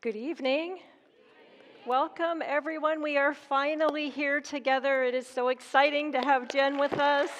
Good evening. Welcome, everyone. We are finally here together. It is so exciting to have Jen with us.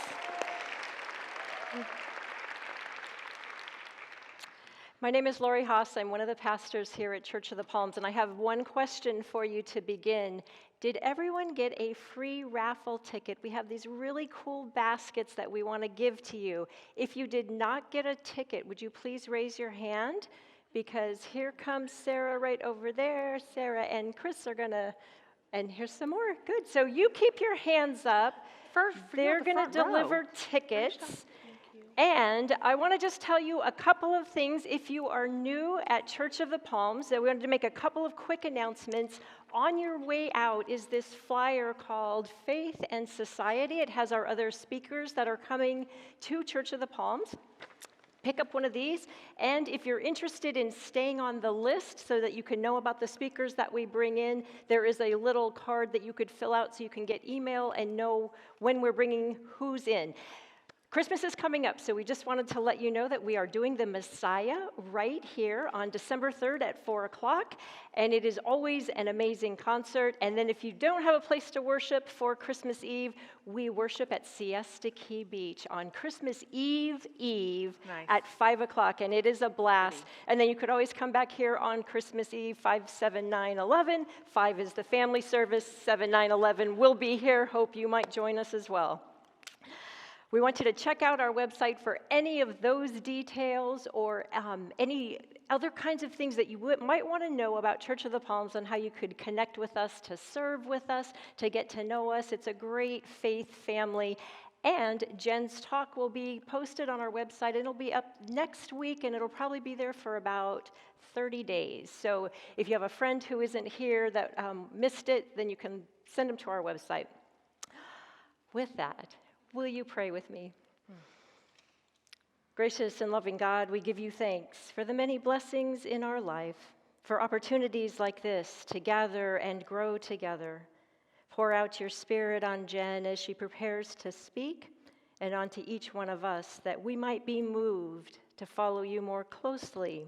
My name is Lori Haas. I'm one of the pastors here at Church of the Palms, and I have one question for you to begin. Did everyone get a free raffle ticket? We have these really cool baskets that we want to give to you. If you did not get a ticket, would you please raise your hand? Because here comes Sarah right over there. Sarah and Chris are gonna, and here's some more. Good. So you keep your hands up. They're gonna deliver tickets. And I want to just tell you a couple of things. If you are new at Church of the Palms, we wanted to make a couple of quick announcements. On your way out is this flyer called Faith and Society. It has our other speakers that are coming to Church of the Palms. Pick up one of these, and if you're interested in staying on the list so that you can know about the speakers that we bring in, there is a little card that you could fill out so you can get email and know when we're bringing who's in. Christmas is coming up, so we just wanted to let you know that we are doing the Messiah right here on December 3rd at 4 o'clock, and it is always an amazing concert. And then if you don't have a place to worship for Christmas Eve, we worship at Siesta Key Beach on Christmas Eve at 5 o'clock, and it is a blast. And then you could always come back here on Christmas Eve, 5, 7, 9, 11. 5 is the family service, 7, 9, 11 will be here. Hope you might join us as well. We want you to check out our website for any of those details or any other kinds of things that you might want to know about Church of the Palms and how you could connect with us, to serve with us, to get to know us. It's a great faith family. And Jen's talk will be posted on our website. It'll be up next week, and it'll probably be there for about 30 days. So if you have a friend who isn't here that missed it, then you can send them to our website. With that, will you pray with me? Gracious and loving God, we give you thanks for the many blessings in our life, for opportunities like this to gather and grow together. Pour out your Spirit on Jen as she prepares to speak, and onto each one of us, that we might be moved to follow you more closely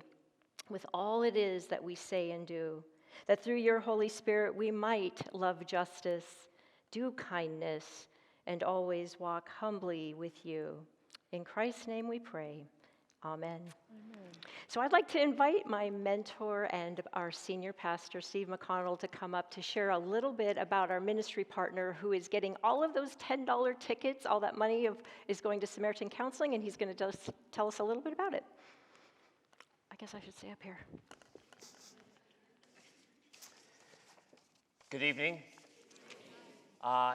with all it is that we say and do, that through your Holy Spirit we might love justice, do kindness, and always walk humbly with you. In Christ's name we pray. Amen. Amen. So I'd like to invite my mentor and our senior pastor, Steve McConnell, to come up to share a little bit about our ministry partner who is getting all of those $10 tickets. All that money is going to Samaritan Counseling, and he's going to just tell us a little bit about it. I guess I should stay up here. Good evening.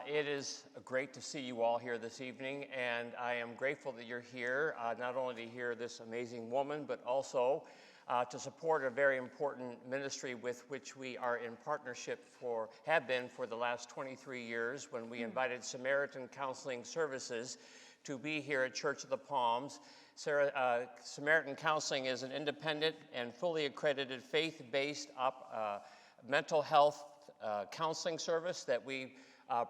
It is great to see you all here this evening, and I am grateful that you're here, not only to hear this amazing woman, but also to support a very important ministry with which we are in partnership have been for the last 23 years, when we invited Samaritan Counseling Services to be here at Church of the Palms. Samaritan Counseling is an independent and fully accredited faith-based mental health counseling service that we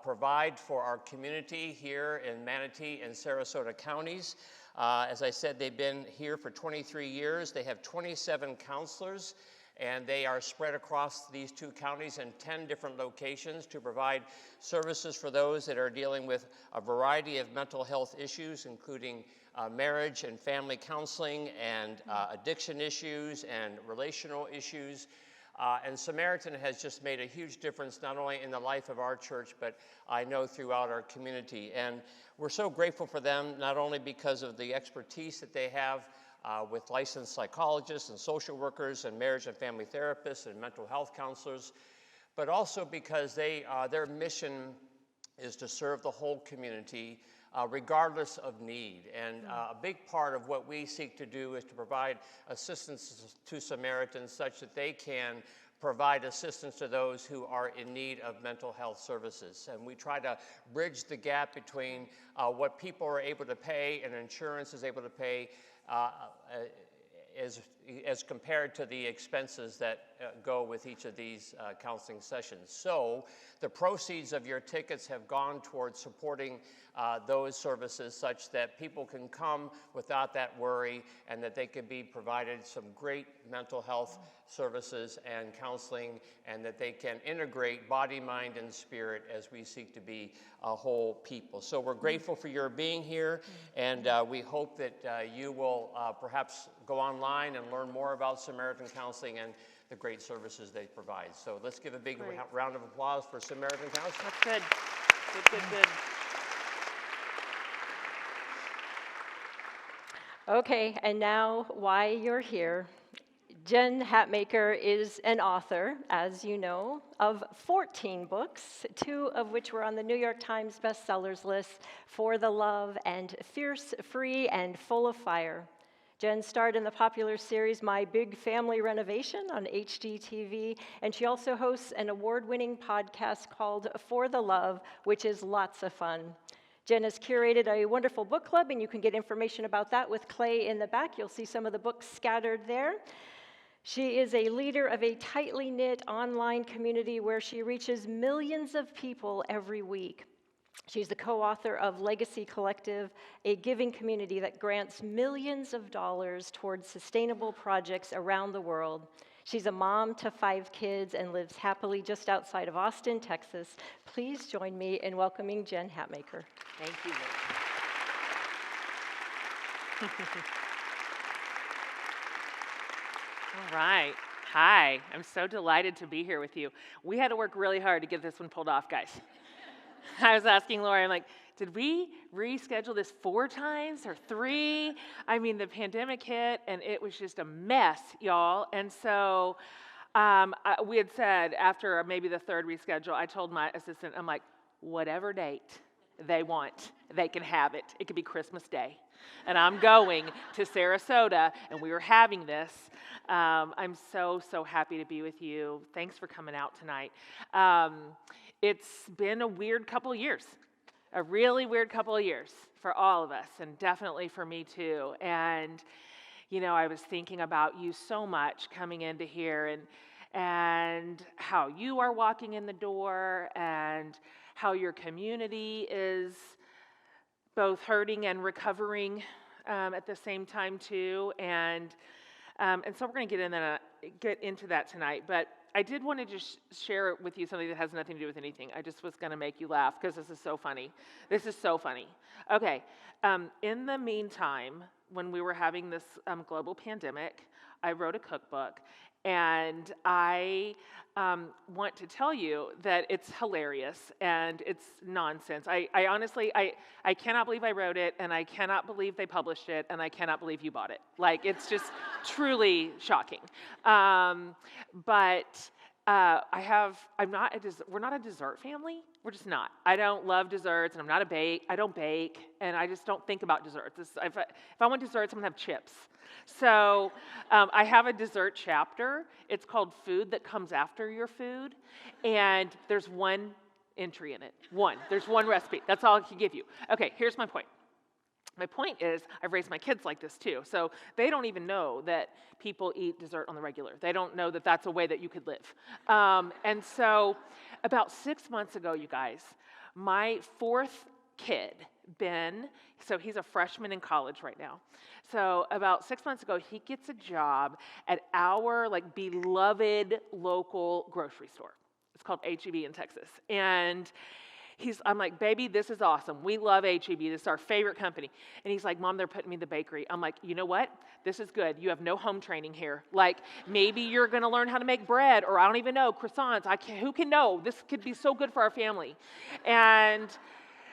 provide for our community here in Manatee and Sarasota counties. As I said, they've been here for 23 years. They have 27 counselors, and they are spread across these two counties in 10 different locations to provide services for those that are dealing with a variety of mental health issues, including marriage and family counseling and addiction issues and relational issues. And Samaritan has just made a huge difference, not only in the life of our church, but I know throughout our community. And we're so grateful for them, not only because of the expertise that they have with licensed psychologists and social workers and marriage and family therapists and mental health counselors, but also because their mission is to serve the whole community regardless of need. And a big part of what we seek to do is to provide assistance to Samaritans such that they can provide assistance to those who are in need of mental health services. And we try to bridge the gap between what people are able to pay and insurance is able to pay as compared to the expenses that go with each of these counseling sessions. So the proceeds of your tickets have gone towards supporting those services such that people can come without that worry, and that they can be provided some great mental health services and counseling, and that they can integrate body, mind, and spirit as we seek to be a whole people. So we're grateful for your being here, and we hope that you will perhaps go online and learn more about Samaritan Counseling and the great services they provide. So let's give a big round of applause for Samaritan Counseling. That's good. Good. Okay, and now why you're here. Jen Hatmaker is an author, as you know, of 14 books, 2 of which were on the New York Times bestsellers list, For the Love and Fierce, Free, and Full of Fire. Jen starred in the popular series My Big Family Renovation on HGTV, and she also hosts an award-winning podcast called For the Love, which is lots of fun. Jen has curated a wonderful book club, and you can get information about that with Clay in the back. You'll see some of the books scattered there. She is a leader of a tightly knit online community where she reaches millions of people every week. She's the co-author of Legacy Collective, a giving community that grants millions of dollars towards sustainable projects around the world. She's a mom to 5 kids and lives happily just outside of Austin, Texas. Please join me in welcoming Jen Hatmaker. Thank you. All right. Hi. I'm so delighted to be here with you. We had to work really hard to get this one pulled off, guys. I was asking Lori, I'm like, did we reschedule this 4 times or 3? I mean, the pandemic hit, and it was just a mess, y'all. And so we had said after maybe the 3rd reschedule, I told my assistant, I'm like, whatever date they want, they can have it. It could be Christmas Day. And I'm going to Sarasota, and we were having this. I'm so happy to be with you. Thanks for coming out tonight. It's been a weird couple of years, a really weird couple of years for all of us, and definitely for me too. And, you know, I was thinking about you so much coming into here, and how you are walking in the door, and how your community is both hurting and recovering at the same time too. And so we're going to get into that tonight. But I did want to just share with you something that has nothing to do with anything. I just was going to make you laugh because this is so funny. This is so funny. Okay. In the meantime, when we were having this global pandemic, I wrote a cookbook, and I want to tell you that it's hilarious and it's nonsense. I honestly, I cannot believe I wrote it, and I cannot believe they published it, and I cannot believe you bought it. Like, it's just truly shocking. But we're not a dessert family. We're just not. I don't love desserts, and I don't bake, and I just don't think about desserts. If I want desserts, I'm gonna have chips. So I have a dessert chapter. It's called Food That Comes After Your Food, and there's one entry in it. There's one recipe. That's all I can give you. Okay, here's my point. My point is, I've raised my kids like this too, so they don't even know that people eat dessert on the regular. They don't know that that's a way that you could live. And so about 6 months ago, you guys, my 4th kid, Ben, so he's a freshman in college right now. So about 6 months ago, he gets a job at our beloved local grocery store. It's called H-E-B in Texas. And I'm like, baby, this is awesome. We love H-E-B. This is our favorite company. And he's like, Mom, they're putting me in the bakery. I'm like, you know what? This is good. You have no home training here. Like, maybe you're going to learn how to make bread, or I don't even know, croissants. Who can know? This could be so good for our family. And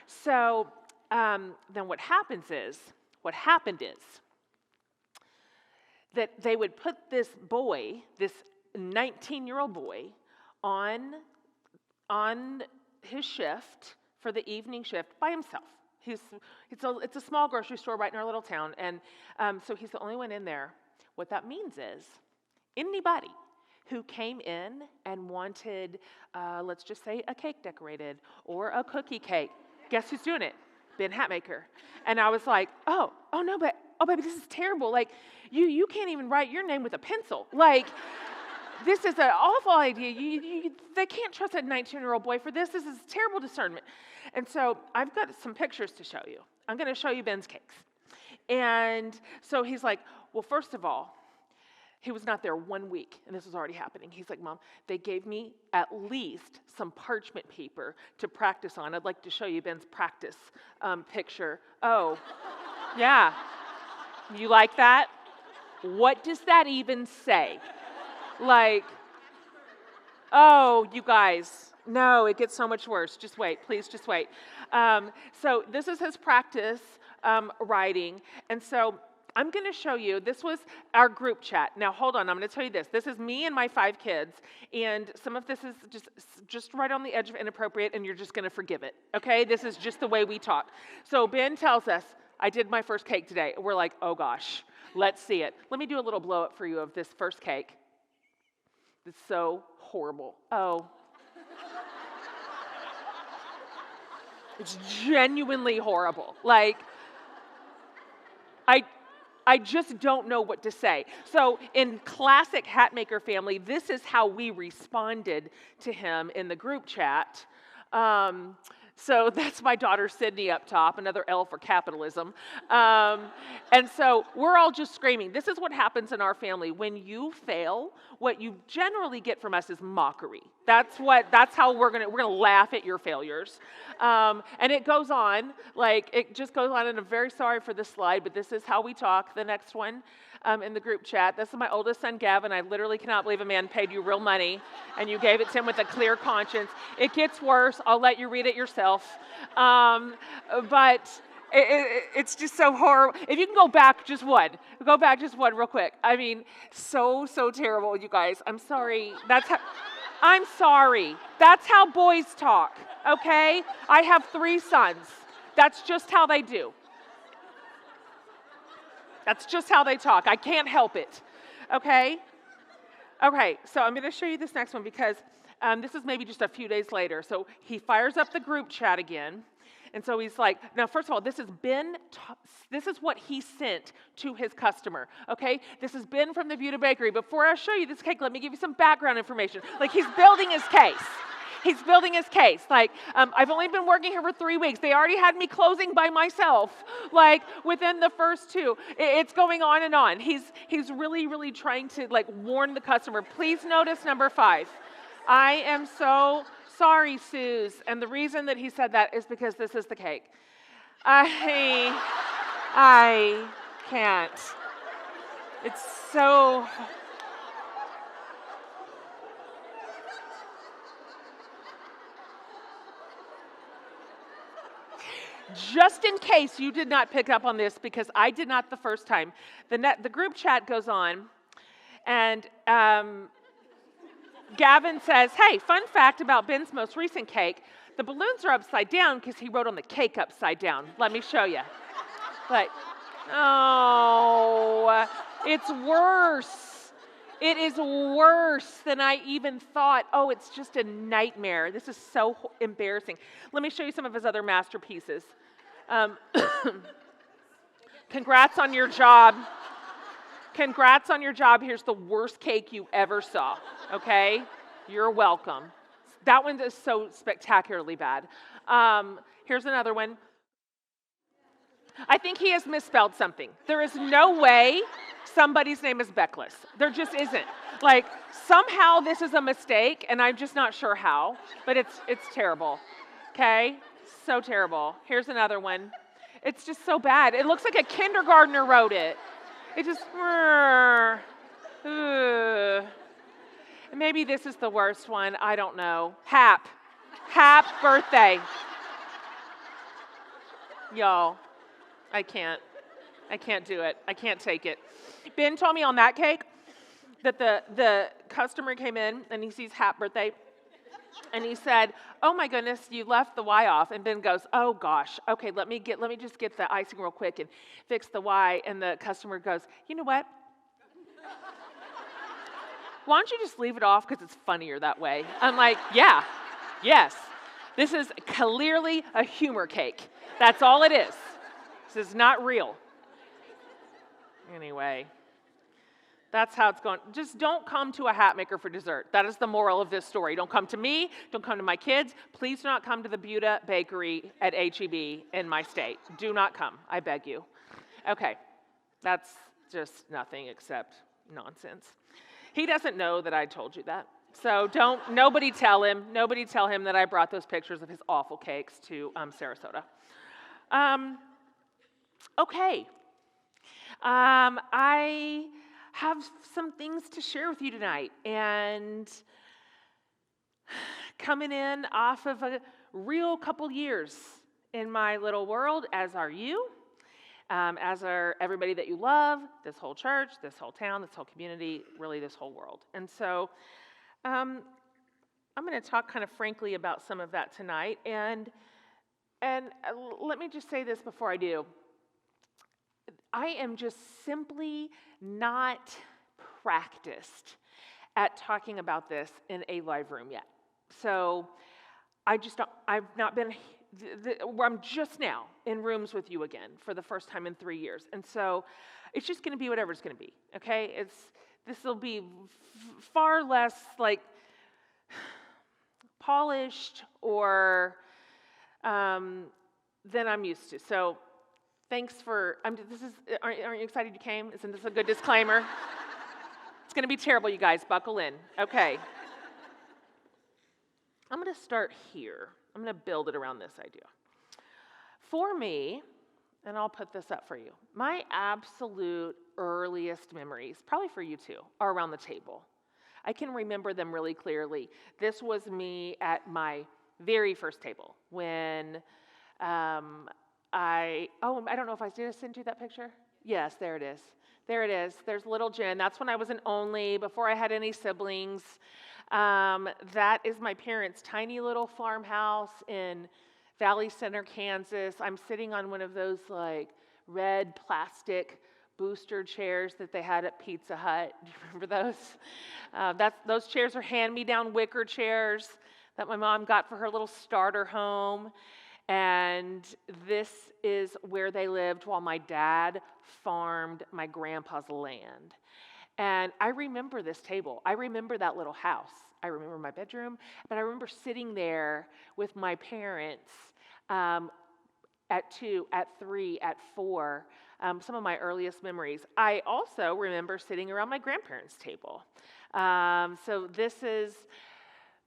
so then what happened is that they would put this boy, this 19-year-old boy, on his shift for the evening shift by himself. It's a small grocery store right in our little town, and so he's the only one in there. What that means is anybody who came in and wanted, let's just say, a cake decorated or a cookie cake, guess who's doing it? Ben Hatmaker. And I was like, oh no, but, oh baby, this is terrible. Like, you can't even write your name with a pencil. Like, this is an awful idea. They can't trust a 19-year-old boy for this. This is terrible discernment. And so I've got some pictures to show you. I'm going to show you Ben's cakes. And so he's like, well, first of all, he was not there 1 week, and this was already happening. He's like, Mom, they gave me at least some parchment paper to practice on. I'd like to show you Ben's practice picture. Oh, yeah. You like that? What does that even say? Like, oh, you guys, no, it gets so much worse. Just wait, please, just wait. So this is his practice writing, and so I'm going to show you, this was our group chat. Now, hold on, I'm going to tell you this. This is me and my 5 kids, and some of this is just right on the edge of inappropriate, and you're just going to forgive it, okay? This is just the way we talk. So Ben tells us, I did my first cake today. We're like, oh gosh, let's see it. Let me do a little blow-up for you of this first cake. It's so horrible. Oh. It's genuinely horrible. Like, I just don't know what to say. So in classic Hatmaker family, this is how we responded to him in the group chat. So that's my daughter Sydney up top, another L for capitalism. And so we're all just screaming. This is what happens in our family. When you fail, what you generally get from us is mockery. That's how we're gonna laugh at your failures. And it goes on, like it just goes on, and I'm very sorry for this slide, but this is how we talk. The next one in the group chat. This is my oldest son, Gavin. I literally cannot believe a man paid you real money and you gave it to him with a clear conscience. It gets worse. I'll let you read it yourself. But it's just so horrible. If you can go back just one real quick. I mean, so terrible, you guys. I'm sorry. I'm sorry. That's how boys talk, okay? I have 3 sons. That's just how they do. That's just how they talk. I can't help it, okay? Okay, so I'm going to show you this next one because this is maybe just a few days later. So he fires up the group chat again. And so he's like, now, first of all, this is what he sent to his customer, okay? This is Ben from the Buda Bakery. Before I show you this cake, let me give you some background information. Like, he's building his case. He's building his case. Like, I've only been working here for 3 weeks. They already had me closing by myself, like, within the first 2. It's going on and on. He's really trying to, like, warn the customer. Please notice number 5. I am so sorry, Suze. And the reason that he said that is because this is the cake. I can't. It's so... Just in case you did not pick up on this, because I did not the first time, the group chat goes on, and Gavin says, hey, fun fact about Ben's most recent cake, the balloons are upside down because he wrote on the cake upside down. Let me show you. Like, oh, it's worse. It is worse than I even thought. Oh, it's just a nightmare. This is so embarrassing. Let me show you some of his other masterpieces. Congrats on your job. Congrats on your job. Here's the worst cake you ever saw, okay? You're welcome. That one is so spectacularly bad. Here's another one. I think he has misspelled something. There is no way somebody's name is Beckless. There just isn't. Like, somehow this is a mistake, and I'm just not sure how, but it's terrible, okay? So terrible. Here's another one. It's just so bad. It looks like a kindergartner wrote it. It just, maybe this is the worst one. I don't know. Hap birthday. Y'all, I can't do it. I can't take it. Ben told me on that cake that the customer came in and he sees Hap birthday and he said, oh my goodness, you left the Y off. And Ben goes, oh gosh, okay, let me just get the icing real quick and fix the Y. And the customer goes, you know what? Why don't you just leave it off because it's funnier that way? I'm like, yeah, yes. This is clearly a humor cake. That's all it is. This is not real. Anyway, that's how it's going. Just don't come to a Hatmaker for dessert. That is the moral of this story. Don't come to me. Don't come to my kids. Please do not come to the Buda Bakery at HEB in my state. Do not come. I beg you. Okay, that's just nothing except nonsense. He doesn't know that I told you that. So nobody tell him that I brought those pictures of his awful cakes to Sarasota. Okay. I have some things to share with you tonight, and coming in off of a real couple years in my little world, as are you, as are everybody that you love, this whole church, this whole town, this whole community, really this whole world. And so I'm going to talk kind of frankly about some of that tonight, and let me just say this before I do. I am just simply not practiced at talking about this in a live room yet. So I've not been, I'm just now in rooms with you again for the first time in 3 years. And so it's just going to be whatever it's going to be, okay? This will be far less like polished or than I'm used to. So thanks for, aren't you excited you came? Isn't this a good disclaimer? It's going to be terrible, you guys. Buckle in. Okay. I'm going to start here. I'm going to build it around this idea. For me, and I'll put this up for you, my absolute earliest memories, probably for you too, are around the table. I can remember them really clearly. This was me at my very first table when I don't know if did I send you that picture? Yes, there it is. There it is. There's little Jen. That's when I was an only, before I had any siblings. That is my parents' tiny little farmhouse in Valley Center, Kansas. I'm sitting on one of those like red plastic booster chairs that they had at Pizza Hut. Do you remember those? Those chairs are hand-me-down wicker chairs that my mom got for her little starter home. And this is where they lived while my dad farmed my grandpa's land. And I remember this table. I remember that little house. I remember my bedroom, but I remember sitting there with my parents at 2, at 3, at 4, some of my earliest memories. I also remember sitting around my grandparents' table. So this is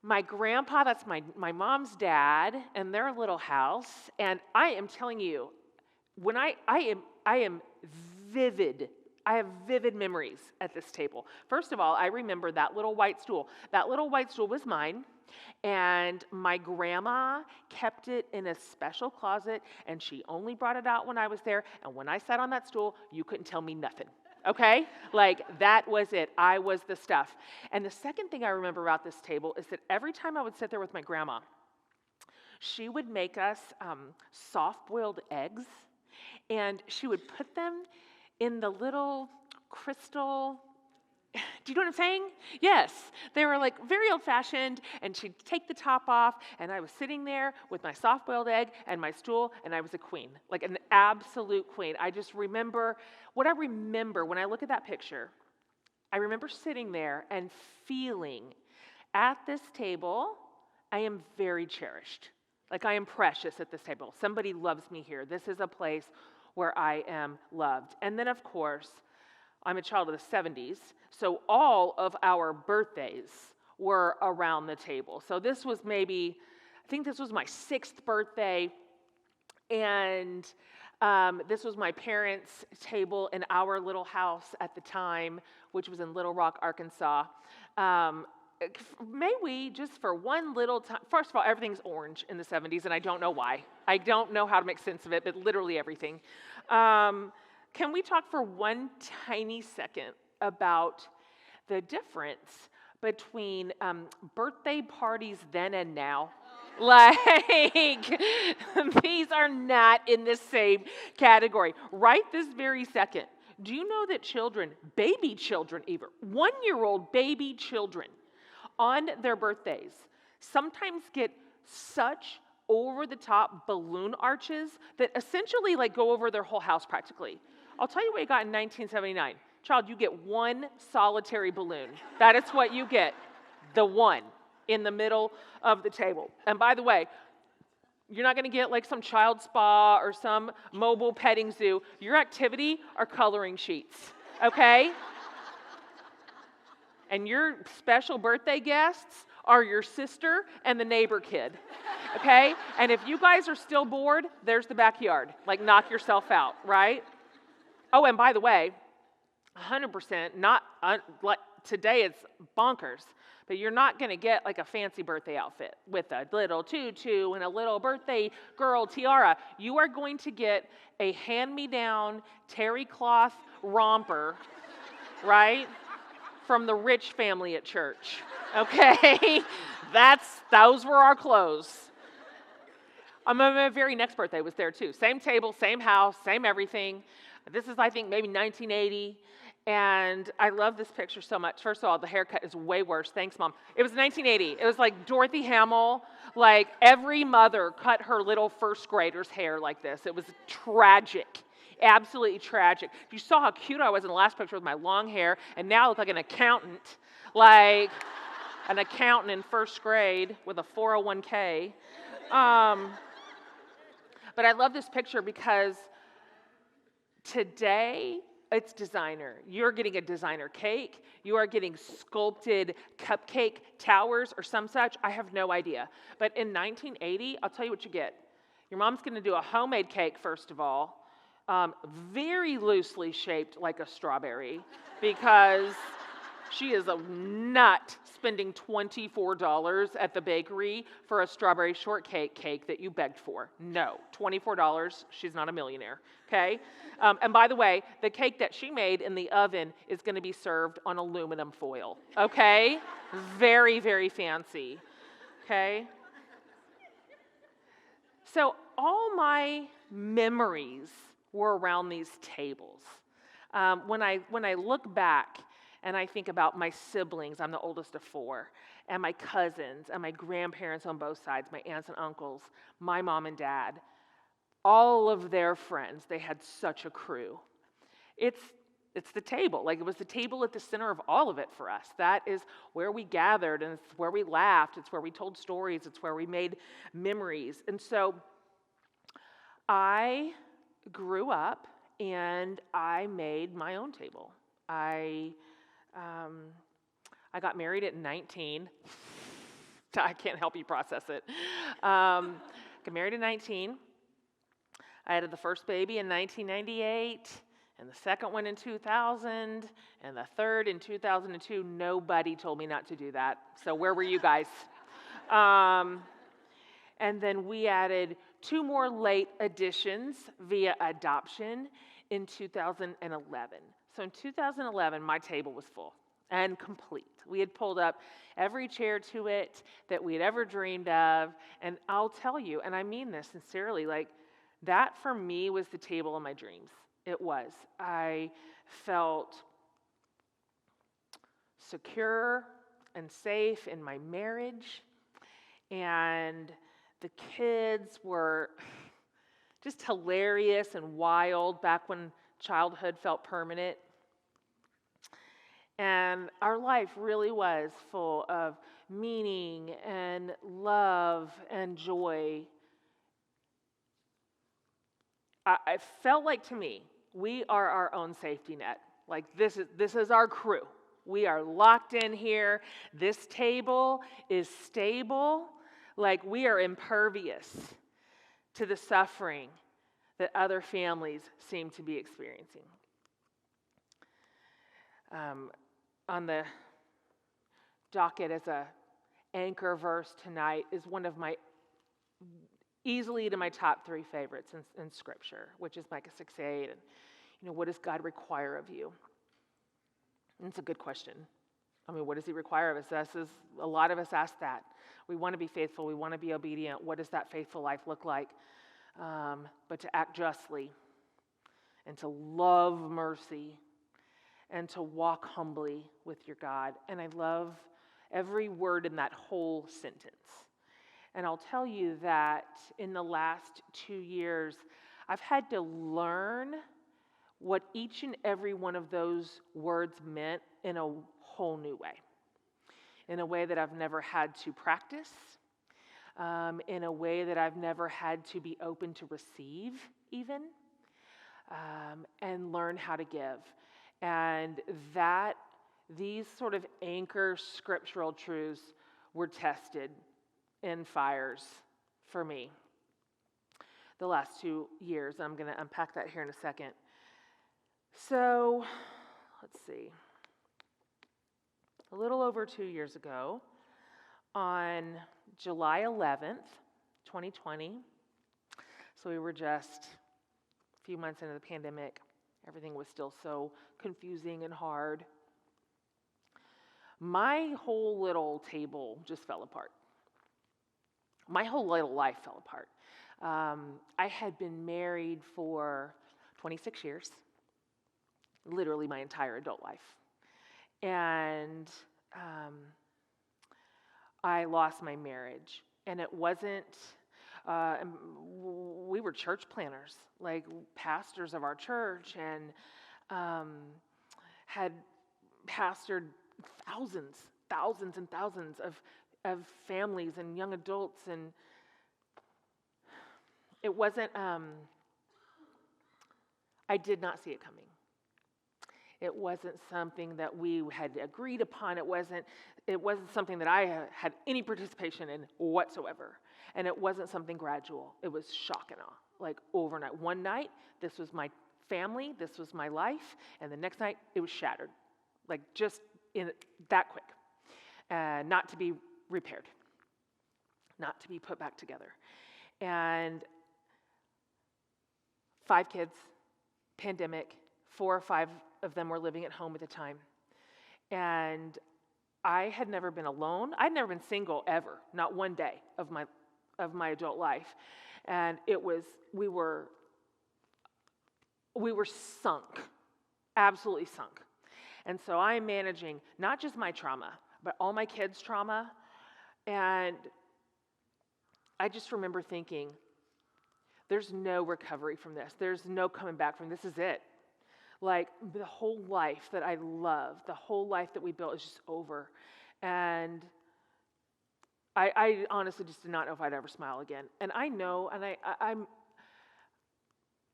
my grandpa, that's my mom's dad, and their little house. And I am telling you, when I am vivid. I have vivid memories at this table. First of all, I remember that little white stool. That little white stool was mine, and my grandma kept it in a special closet, and she only brought it out when I was there. And when I sat on that stool, you couldn't tell me nothing. Okay? Like, that was it. I was the stuff. And the second thing I remember about this table is that every time I would sit there with my grandma, she would make us soft-boiled eggs, and she would put them in the little crystal, do you know what I'm saying? Yes, they were like very old-fashioned, and she'd take the top off, and I was sitting there with my soft-boiled egg and my stool, and I was a queen, like an absolute queen. I just remember, what I remember when I look at that picture, I remember sitting there and feeling at this table, I am very cherished. Like, I am precious at this table. Somebody loves me here. This is a place where I am loved. And then, of course, I'm a child of the 70s, so all of our birthdays were around the table. So this was I think this was my 6th birthday, and this was my parents' table in our little house at the time, which was in Little Rock, Arkansas. May we, just for one little time, first of all, everything's orange in the 70s, and I don't know why. I don't know how to make sense of it, but literally everything. Can we talk for one tiny second about the difference between birthday parties then and now? Like, these are not in the same category. Right this very second, do you know that children, baby children even, 1-year-old baby children, on their birthdays, sometimes get such over-the-top balloon arches that essentially like go over their whole house practically. I'll tell you what you got in 1979. Child, you get one solitary balloon. That is what you get, the one in the middle of the table. And by the way, you're not going to get like some child spa or some mobile petting zoo. Your activity are coloring sheets, okay? And your special birthday guests are your sister and the neighbor kid, okay? And if you guys are still bored, there's the backyard. Like, knock yourself out, right? Oh, and by the way, 100%, not like today it's bonkers, but you're not going to get like a fancy birthday outfit with a little tutu and a little birthday girl tiara. You are going to get a hand-me-down terry cloth romper, right? From the rich family at church, okay? Those were our clothes. My very next birthday was there too. Same table, same house, same everything. This is, I think, maybe 1980, and I love this picture so much. First of all, the haircut is way worse. Thanks, Mom. It was 1980. It was like Dorothy Hamill. Like, every mother cut her little first grader's hair like this. It was tragic. Absolutely tragic. You saw how cute I was in the last picture with my long hair, and now I look like an accountant in first grade with a 401k. But I love this picture because today it's designer. You're getting a designer cake. You are getting sculpted cupcake towers or some such. I have no idea. But in 1980, I'll tell you what you get. Your mom's going to do a homemade cake, first of all. Very loosely shaped like a strawberry because she is a nut spending $24 at the bakery for a strawberry shortcake cake that you begged for. No, $24, she's not a millionaire, okay? And by the way, the cake that she made in the oven is going to be served on aluminum foil, okay? Very, very fancy, okay? So all my memories were around these tables. When I look back and I think about my siblings, I'm the oldest of four, and my cousins and my grandparents on both sides, my aunts and uncles, my mom and dad, all of their friends, they had such a crew. It's the table. Like, it was the table at the center of all of it for us. That is where we gathered, and it's where we laughed. It's where we told stories. It's where we made memories. And so I grew up and I made my own table. I got married at 19. I can't help you process it. Got married at 19. I had the first baby in 1998, and the second one in 2000, and the third in 2002. Nobody told me not to do that. So where were you guys? And then we added 2 more late additions via adoption in 2011. So in 2011, my table was full and complete. We had pulled up every chair to it that we had ever dreamed of. And I'll tell you, and I mean this sincerely, like, that for me was the table of my dreams. It was. I felt secure and safe in my marriage, and the kids were just hilarious and wild back when childhood felt permanent. And our life really was full of meaning and love and joy. I felt like, to me, we are our own safety net. Like, this is our crew. We are locked in here. This table is stable. Like, we are impervious to the suffering that other families seem to be experiencing. On the docket as a anchor verse tonight is one of my, easily to my top 3 favorites in Scripture, which is Micah 6:8. And, what does God require of you? And it's a good question. I mean, what does he require of us? A lot of us ask that. We want to be faithful. We want to be obedient. What does that faithful life look like? But to act justly and to love mercy and to walk humbly with your God. And I love every word in that whole sentence. And I'll tell you that in the last 2 years, I've had to learn what each and every one of those words meant in a whole new way, in a way that I've never had to practice, in a way that I've never had to be open to receive even, and learn how to give. And that these sort of anchor scriptural truths were tested in fires for me the last 2 years. I'm going to unpack that here in a second. So, let's see. A little over 2 years ago, on July 11th, 2020, so we were just a few months into the pandemic. Everything was still so confusing and hard. My whole little table just fell apart. My whole little life fell apart. I had been married for 26 years, literally my entire adult life. And I lost my marriage. And it wasn't, we were church planners, like pastors of our church, and had pastored thousands and thousands of families and young adults. And it wasn't, I did not see it coming. It wasn't something that we had agreed upon. It wasn't something that I had any participation in whatsoever. And it wasn't something gradual. It was shock and awe, like overnight. One night, this was my family, this was my life, and the next night, it was shattered, like just in that quick. Not to be repaired, not to be put back together. And 5 kids, pandemic, 4 or 5 of them were living at home at the time. And I had never been alone. I'd never been single ever, not one day of my adult life. And we were sunk, absolutely sunk. And so I'm managing not just my trauma, but all my kids' trauma. And I just remember thinking, there's no recovery from this. There's no coming back from this. This is it. Like, the whole life that I love, the whole life that we built is just over. And I honestly just did not know if I'd ever smile again. And I know, and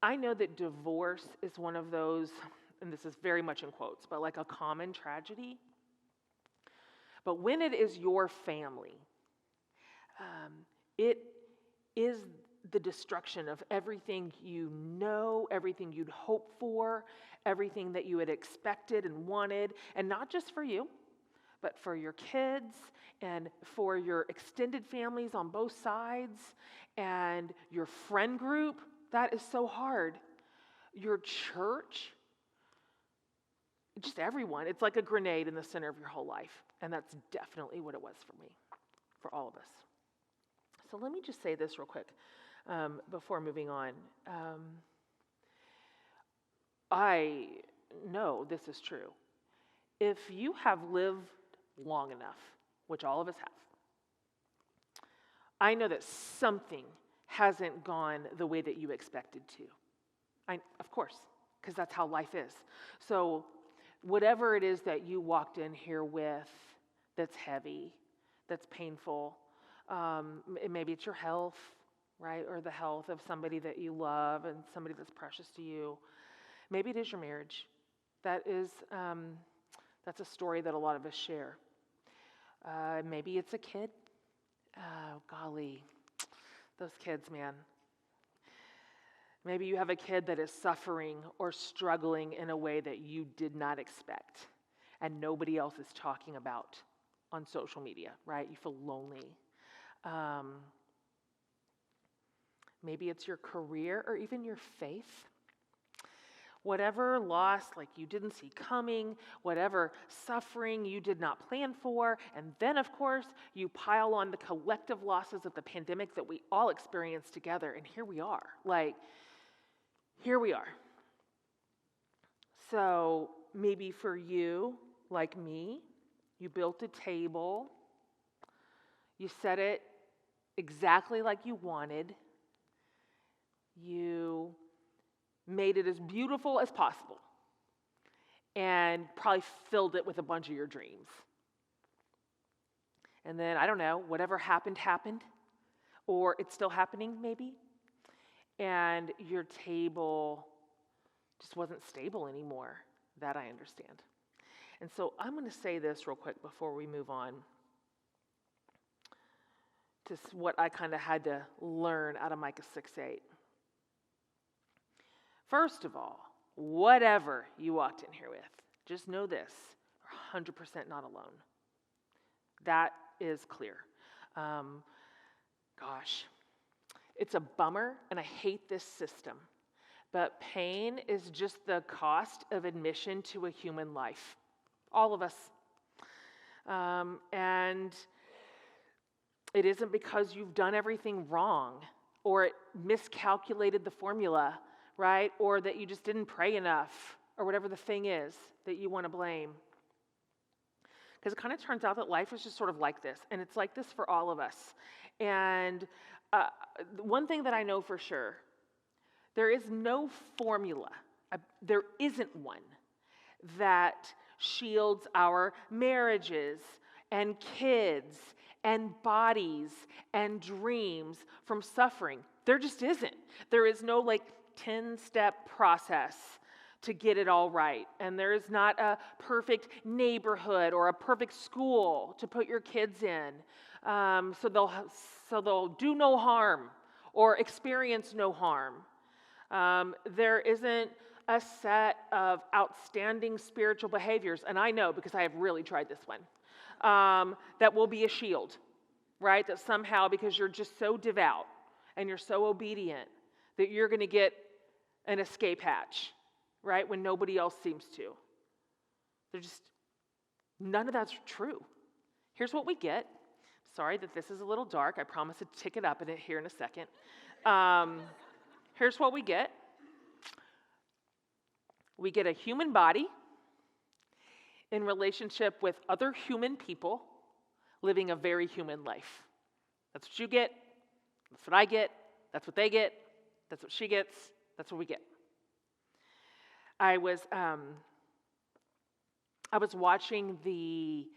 I know that divorce is one of those, and this is very much in quotes, but like a common tragedy. But when it is your family, it is the destruction of everything you know, everything you'd hoped for, everything that you had expected and wanted, and not just for you, but for your kids and for your extended families on both sides and your friend group. That is so hard. Your church, just everyone. It's like a grenade in the center of your whole life, and that's definitely what it was for me, for all of us. So let me just say this real quick. Before moving on, I know this is true. If you have lived long enough, which all of us have, I know that something hasn't gone the way that you expected to. Of course, because that's how life is. So whatever it is that you walked in here with that's heavy, that's painful, maybe it's your health, right? Or the health of somebody that you love and somebody that's precious to you. Maybe it is your marriage. That's a story that a lot of us share. Maybe it's a kid. Oh, golly, those kids, man. Maybe you have a kid that is suffering or struggling in a way that you did not expect and nobody else is talking about on social media, right? You feel lonely. Maybe it's your career or even your faith. Whatever loss like you didn't see coming, whatever suffering you did not plan for, and then of course you pile on the collective losses of the pandemic that we all experienced together, and here we are. Here we are. So maybe for you, like me, you built a table, you set it exactly like you wanted. You made it as beautiful as possible and probably filled it with a bunch of your dreams. And then, I don't know, whatever happened, happened. Or it's still happening, maybe. And your table just wasn't stable anymore. That I understand. And so I'm going to say this real quick before we move on to what I kind of had to learn out of Micah 6:8. First of all, whatever you walked in here with, just know this, you're 100% not alone. That is clear. Gosh, it's a bummer, and I hate this system, but pain is just the cost of admission to a human life. All of us. And it isn't because you've done everything wrong, or it miscalculated the formula, right? Or that you just didn't pray enough, or whatever the thing is that you want to blame. Because it kind of turns out that life is just sort of like this, and it's like this for all of us. And one thing that I know for sure, there is no formula, there isn't one that shields our marriages and kids and bodies and dreams from suffering. There just isn't. There is no 10-step process to get it all right. And there is not a perfect neighborhood or a perfect school to put your kids in. So they'll do no harm or experience no harm. There isn't a set of outstanding spiritual behaviors, and I know because I have really tried this one, that will be a shield, right? That somehow, because you're just so devout and you're so obedient, that you're going to get an escape hatch, right? When nobody else seems to. None of that's true. Here's what we get. Sorry that this is a little dark. I promise to tick it up in it here in a second. Here's what we get. We get a human body in relationship with other human people living a very human life. That's what you get. That's what I get. That's what they get. That's what she gets. That's what we get. I was watching the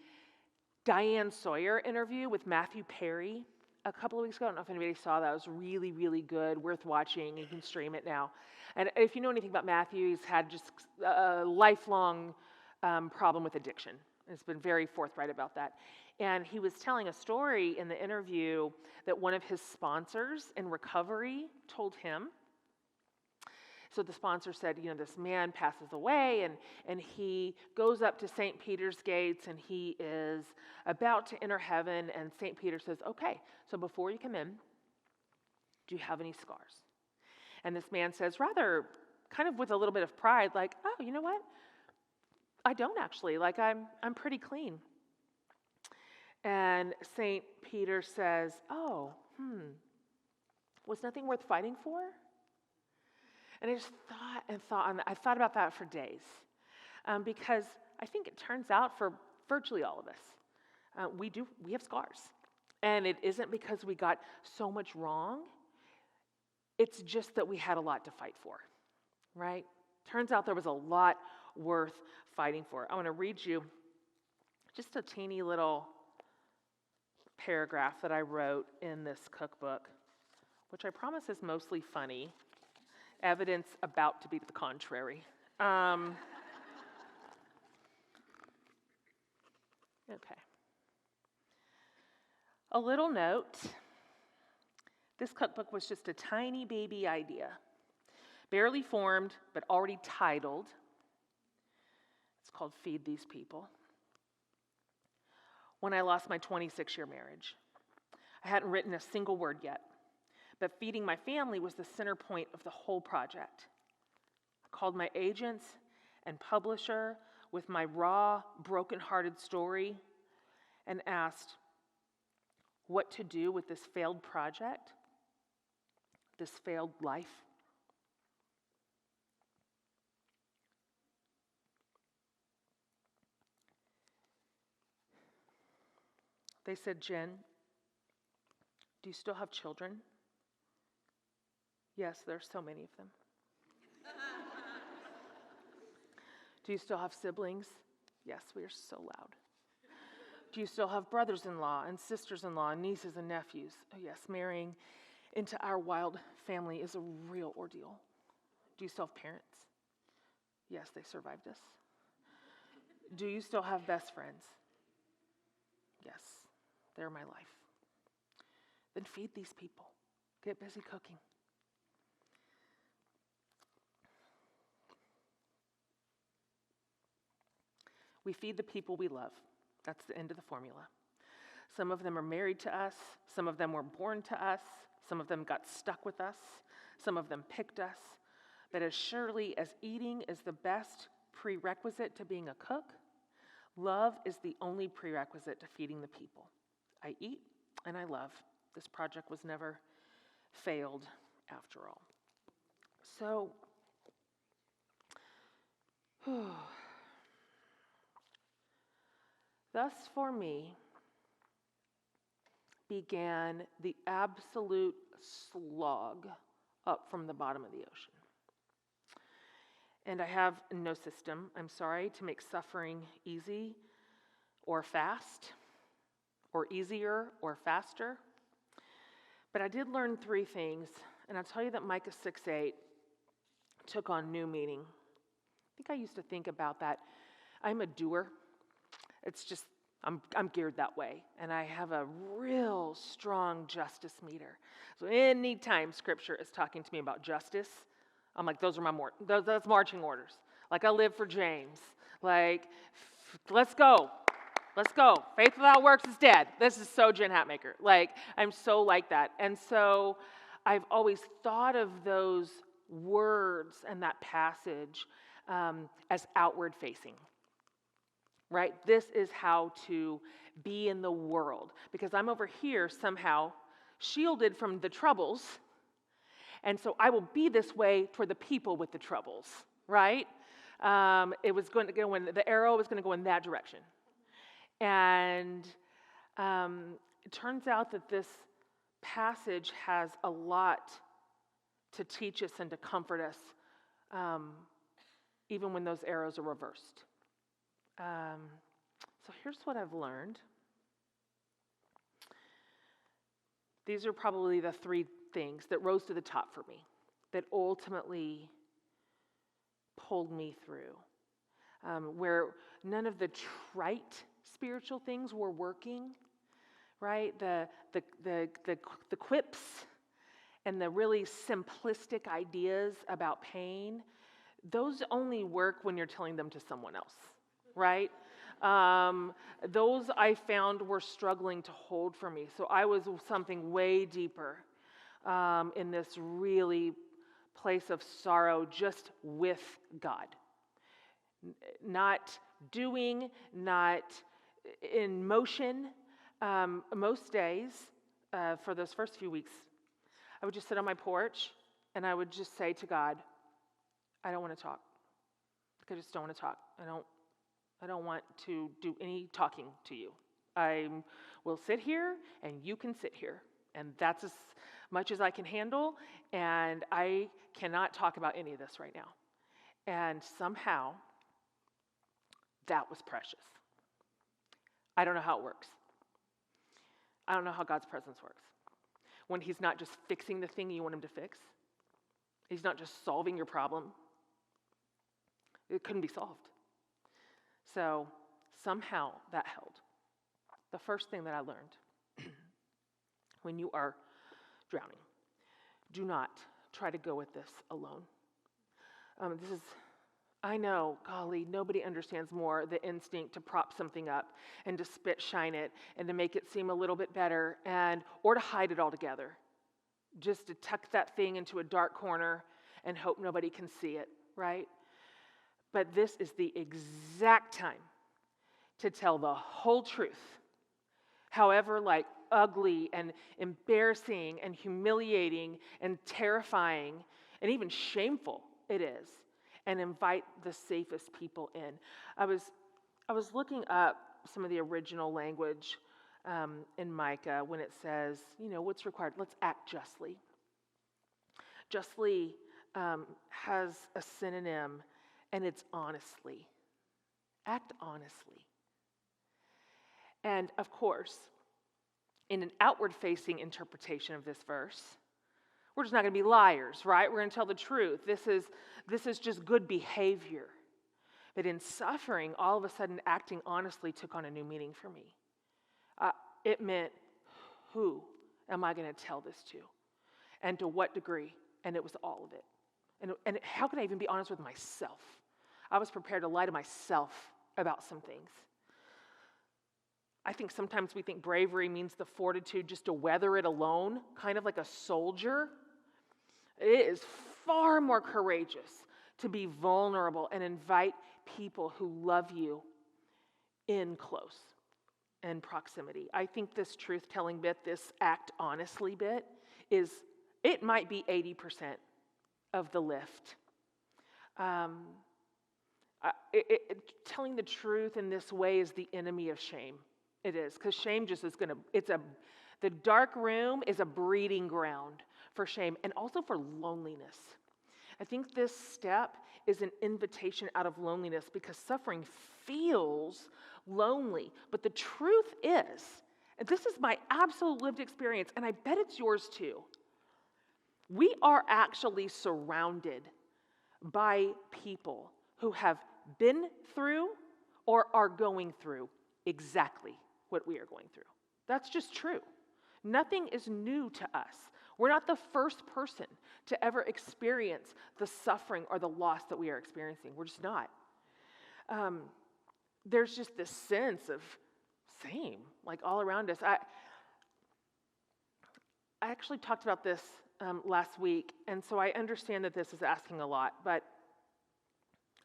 Diane Sawyer interview with Matthew Perry a couple of weeks ago. I don't know if anybody saw that. It was really, really good, worth watching. You can stream it now. And if you know anything about Matthew, he's had just a lifelong problem with addiction. He's been very forthright about that. And he was telling a story in the interview that one of his sponsors in recovery told him. So the sponsor said, this man passes away, and he goes up to St. Peter's gates, and he is about to enter heaven, and St. Peter says, okay, so before you come in, do you have any scars? And this man says, rather kind of with a little bit of pride, oh, you know what? I don't actually. I'm pretty clean. And St. Peter says, oh, was nothing worth fighting for? And I just thought and thought, and I thought about that for days, because I think it turns out for virtually all of us, we have scars. And it isn't because we got so much wrong, it's just that we had a lot to fight for, right? Turns out there was a lot worth fighting for. I want to read you just a teeny little paragraph that I wrote in this cookbook, which I promise is mostly funny. Evidence about to be to the contrary. Okay. A little note. This cookbook was just a tiny baby idea, barely formed, but already titled. It's called Feed These People. When I lost my 26-year marriage, I hadn't written a single word yet. But feeding my family was the center point of the whole project. I called my agents and publisher with my raw, broken-hearted story and asked what to do with this failed project, this failed life. They said, Jen, Do you still have children? Yes, there's so many of them. Do you still have siblings? Yes, we are so loud. Do you still have brothers-in-law and sisters-in-law and nieces and nephews? Oh, yes, marrying into our wild family is a real ordeal. Do you still have parents? Yes, they survived us. Do you still have best friends? Yes, they're my life. Then feed these people. Get busy cooking. We feed the people we love. That's the end of the formula. Some of them are married to us. Some of them were born to us. Some of them got stuck with us. Some of them picked us. But as surely as eating is the best prerequisite to being a cook, love is the only prerequisite to feeding the people. I eat and I love. This project was never failed after all. So, thus for me began the absolute slog up from the bottom of the ocean. And I have no system, I'm sorry, to make suffering easy or fast, or easier or faster. But I did learn 3 things, and I'll tell you that Micah 6:8 took on new meaning. I think I used to think about that. I'm a doer. It's just, I'm geared that way, and I have a real strong justice meter. So anytime Scripture is talking to me about justice, I'm like, those are that's marching orders. Like, I live for James. Like, let's go. Let's go. Faith without works is dead. This is so Jen Hatmaker. Like, I'm so like that. And so I've always thought of those words and that passage as outward facing. Right? This is how to be in the world. Because I'm over here somehow shielded from the troubles. And so I will be this way toward the people with the troubles. Right? It was going to go in, the arrow was going to go in that direction. And it turns out that this passage has a lot to teach us and to comfort us, even when those arrows are reversed. So here's what I've learned. These are probably the 3 things that rose to the top for me, that ultimately pulled me through, where none of the trite spiritual things were working, right? The quips and the really simplistic ideas about pain, those only work when you're telling them to someone else, right? Those I found were struggling to hold for me. So I was something way deeper in this really place of sorrow just with God. Not doing, not in motion. Most days, for those first few weeks, I would just sit on my porch and I would just say to God, I don't want to talk. I just don't want to talk. I don't want to do any talking to you. I will sit here and you can sit here. And that's as much as I can handle. And I cannot talk about any of this right now. And somehow, that was precious. I don't know how it works. I don't know how God's presence works. When he's not just fixing the thing you want him to fix. He's not just solving your problem. It couldn't be solved. So somehow that held. The first thing that I learned, when you are drowning, do not try to go with this alone. I know, golly, nobody understands more the instinct to prop something up and to spit shine it and to make it seem a little bit better or to hide it altogether. Just to tuck that thing into a dark corner and hope nobody can see it, right? But this is the exact time to tell the whole truth, however ugly and embarrassing and humiliating and terrifying and even shameful it is, and invite the safest people in. I was looking up some of the original language in Micah when it says, what's required? Let's act justly. Justly has a synonym, and it's honestly. Act honestly. And of course, in an outward-facing interpretation of this verse, we're just not going to be liars, right? We're going to tell the truth. This is just good behavior. But in suffering, all of a sudden, acting honestly took on a new meaning for me. It meant, who am I going to tell this to? And to what degree? And it was all of it. And how can I even be honest with myself? I was prepared to lie to myself about some things. I think sometimes we think bravery means the fortitude just to weather it alone, kind of like a soldier. It is far more courageous to be vulnerable and invite people who love you in close and proximity. I think this truth-telling bit, this act honestly bit, it might be 80% of the lift. Telling the truth in this way is the enemy of shame. It is, because shame just is the dark room is a breeding ground for shame and also for loneliness. I think this step is an invitation out of loneliness because suffering feels lonely. But the truth is, and this is my absolute lived experience, and I bet it's yours too, we are actually surrounded by people who have been through or are going through exactly what we are going through. That's just true. Nothing is new to us. We're not the first person to ever experience the suffering or the loss that we are experiencing. We're just not. There's just this sense of same, like all around us. I actually talked about this last week, and so I understand that this is asking a lot, but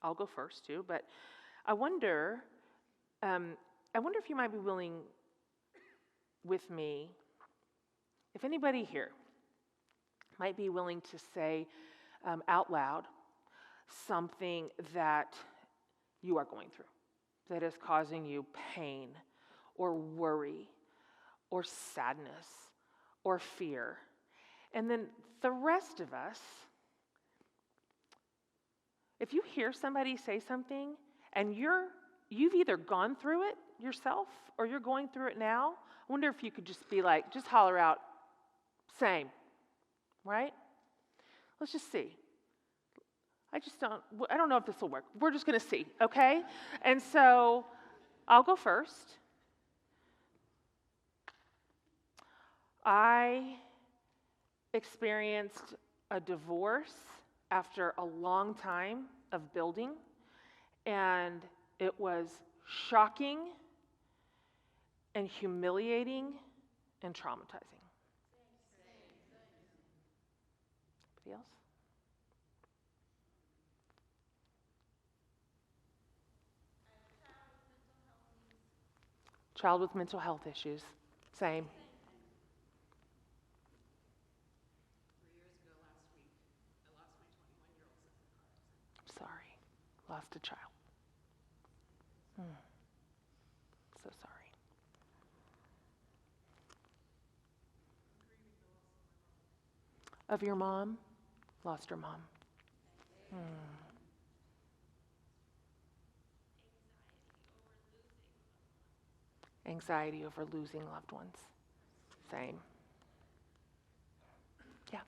I'll go first too. But I wonder if you might be willing with me, if anybody here might be willing to say out loud something that you are going through, that is causing you pain or worry or sadness or fear. And then the rest of us, if you hear somebody say something and you've either gone through it yourself or you're going through it now, I wonder if you could just be like, just holler out, same, right? Let's just see. I don't know if this will work. We're just going to see, okay? And so I'll go first. I experienced a divorce after a long time of building, and it was shocking and humiliating and traumatizing. Anybody else? Child with mental health issues. Same. 3 years ago last week, I lost my 21-year-old son in a car accident. Sorry. Lost a child. So sorry. Of your mom? Lost her mom. Anxiety over losing loved ones. Same. Yeah.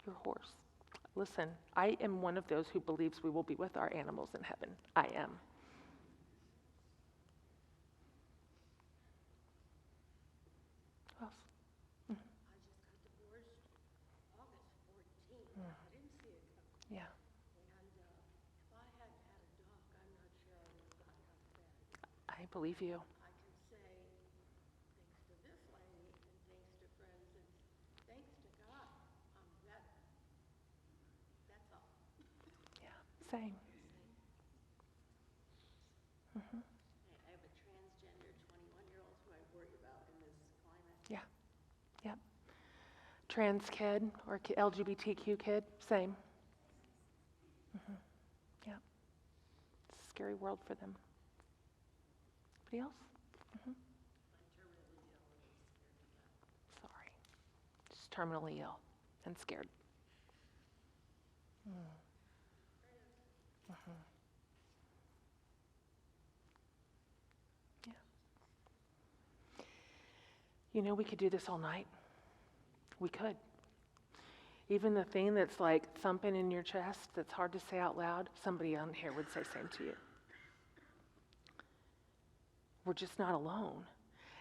Your horse. Listen, I am one of those who believes we will be with our animals in heaven. I am. Who else? I just got divorced August 14th. I didn't see it coming. Yeah. And if I hadn't had a dog, I'm not sure I would have gotten out of bed. I believe you. I can say thanks to this lady and thanks to friends and thanks to God, I'm better. That's all. Yeah. Same. I have a transgender 21-year-old who I worry about in this climate. Yeah. Yep. Trans kid or LGBTQ kid. Same. Yeah. scary world for them. Anybody else? Sorry. Just terminally ill and scared. Yeah. You know, we could do this all night. We could. Even the thing that's like thumping in your chest that's hard to say out loud, somebody on here would say same to you. We're just not alone.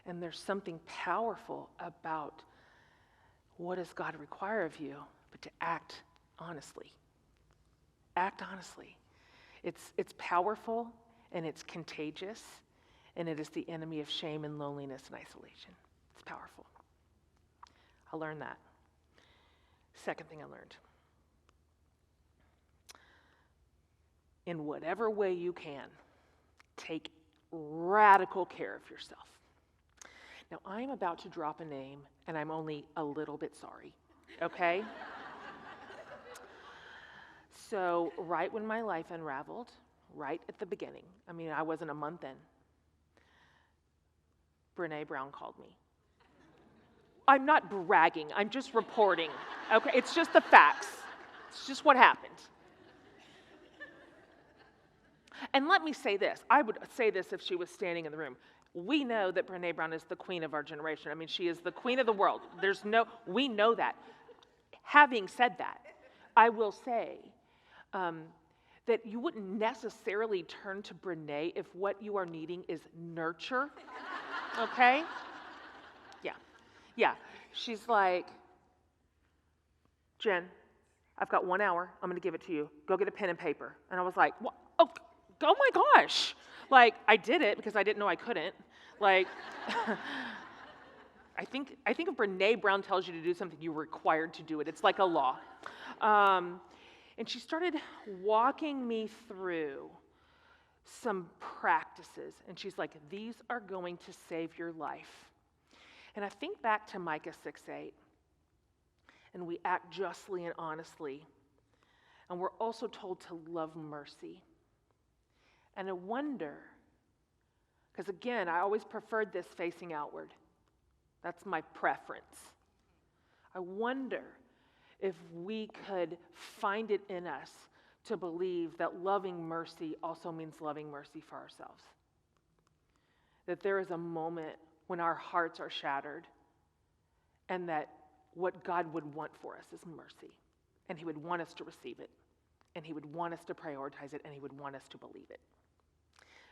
And there's something powerful about what does God require of you, but to act honestly. Act honestly. It's powerful and it's contagious, and it is the enemy of shame and loneliness and isolation. It's powerful. I learned that. Second thing I learned. In whatever way you can, take radical care of yourself. Now, I'm about to drop a name, and I'm only a little bit sorry, okay? So, right when my life unraveled, right at the beginning, I mean, I wasn't a month in, Brene Brown called me. I'm not bragging, I'm just reporting, okay? It's just the facts. It's just what happened. And let me say this. I would say this if she was standing in the room. We know that Brene Brown is the queen of our generation. I mean, she is the queen of the world. We know that. Having said that, I will say that you wouldn't necessarily turn to Brene if what you are needing is nurture, okay? Yeah. She's like, Jen, I've got 1 hour. I'm going to give it to you. Go get a pen and paper. And I was like, what? Oh my gosh. Like, I did it because I didn't know I couldn't. Like, I think if Brene Brown tells you to do something, you're required to do it. It's like a law. And she started walking me through some practices. And she's like, these are going to save your life. And I think back to Micah 6:8. And we act justly and honestly. And we're also told to love mercy. And I wonder, because again, I always preferred this facing outward. That's my preference. I wonder if we could find it in us to believe that loving mercy also means loving mercy for ourselves. That there is a moment when our hearts are shattered and that what God would want for us is mercy. And he would want us to receive it. And he would want us to prioritize it. And he would want us to believe it.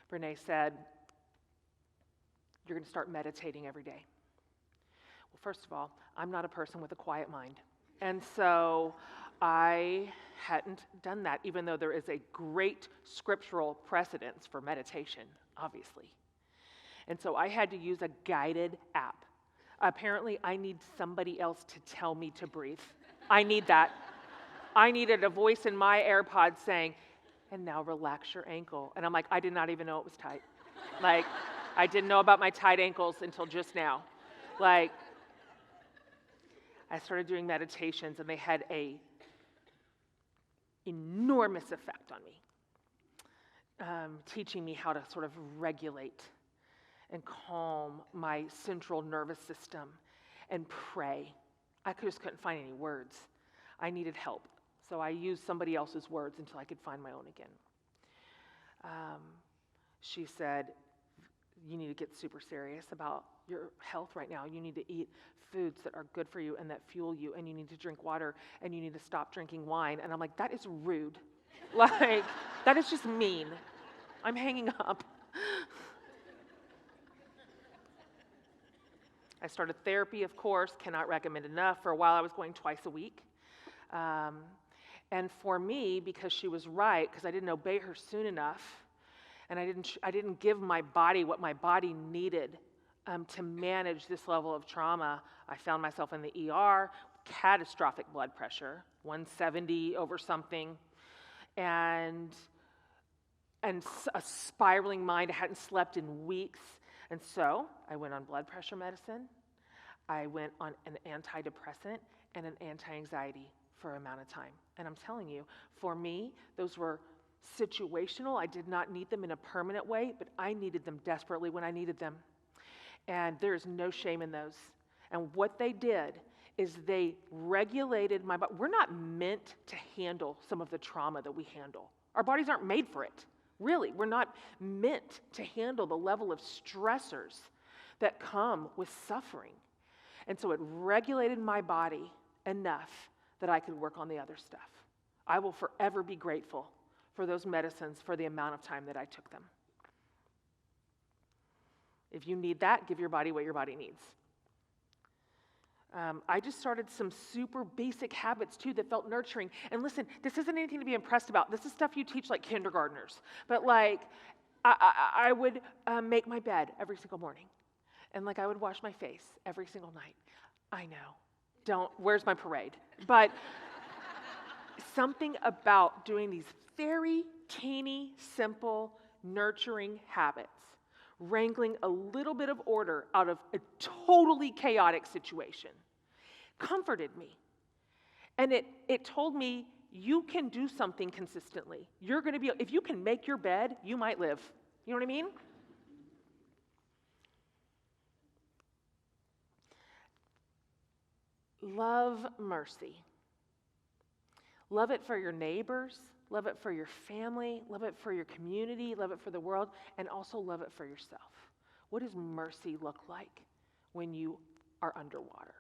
Brene said, you're going to start meditating every day. Well, first of all, I'm not a person with a quiet mind. And so I hadn't done that, even though there is a great scriptural precedence for meditation, obviously. And so I had to use a guided app. Apparently, I need somebody else to tell me to breathe. I need that. I needed a voice in my AirPods saying, and now relax your ankle. And I'm like, I did not even know it was tight. Like, I didn't know about my tight ankles until just now. Like, I started doing meditations, and they had a enormous effect on me, teaching me how to sort of regulate and calm my central nervous system and pray. I just couldn't find any words. I needed help. So I used somebody else's words until I could find my own again. She said, you need to get super serious about your health right now. You need to eat foods that are good for you and that fuel you, and you need to drink water, and you need to stop drinking wine. And I'm like, that is rude. Like, that is just mean. I'm hanging up. I started therapy, of course, cannot recommend enough. For a while, I was going twice a week. And for me, because she was right, because I didn't obey her soon enough, and I didn't give my body what my body needed to manage this level of trauma, I found myself in the ER, catastrophic blood pressure, 170 over something, and a spiraling mind. I hadn't slept in weeks. And so I went on blood pressure medicine. I went on an antidepressant and an anti-anxiety for an amount of time. And I'm telling you, for me, those were situational. I did not need them in a permanent way, but I needed them desperately when I needed them. And there is no shame in those. And what they did is they regulated my body. We're not meant to handle some of the trauma that we handle. Our bodies aren't made for it. Really, we're not meant to handle the level of stressors that come with suffering. And so it regulated my body enough that I could work on the other stuff. I will forever be grateful for those medicines for the amount of time that I took them. If you need that, give your body what your body needs. I just started some super basic habits too that felt nurturing. And listen, this isn't anything to be impressed about. This is stuff you teach like kindergartners. But like, I would make my bed every single morning. And like, I would wash my face every single night. I know. Where's my parade? But something about doing these very teeny, simple, nurturing habits, wrangling a little bit of order out of a totally chaotic situation, comforted me. And it told me, you can do something consistently. You're going to be, if you can make your bed, you might live. You know what I mean? Love mercy. Love it for your neighbors, love it for your family, love it for your community, love it for the world, and also love it for yourself. What does mercy look like when you are underwater?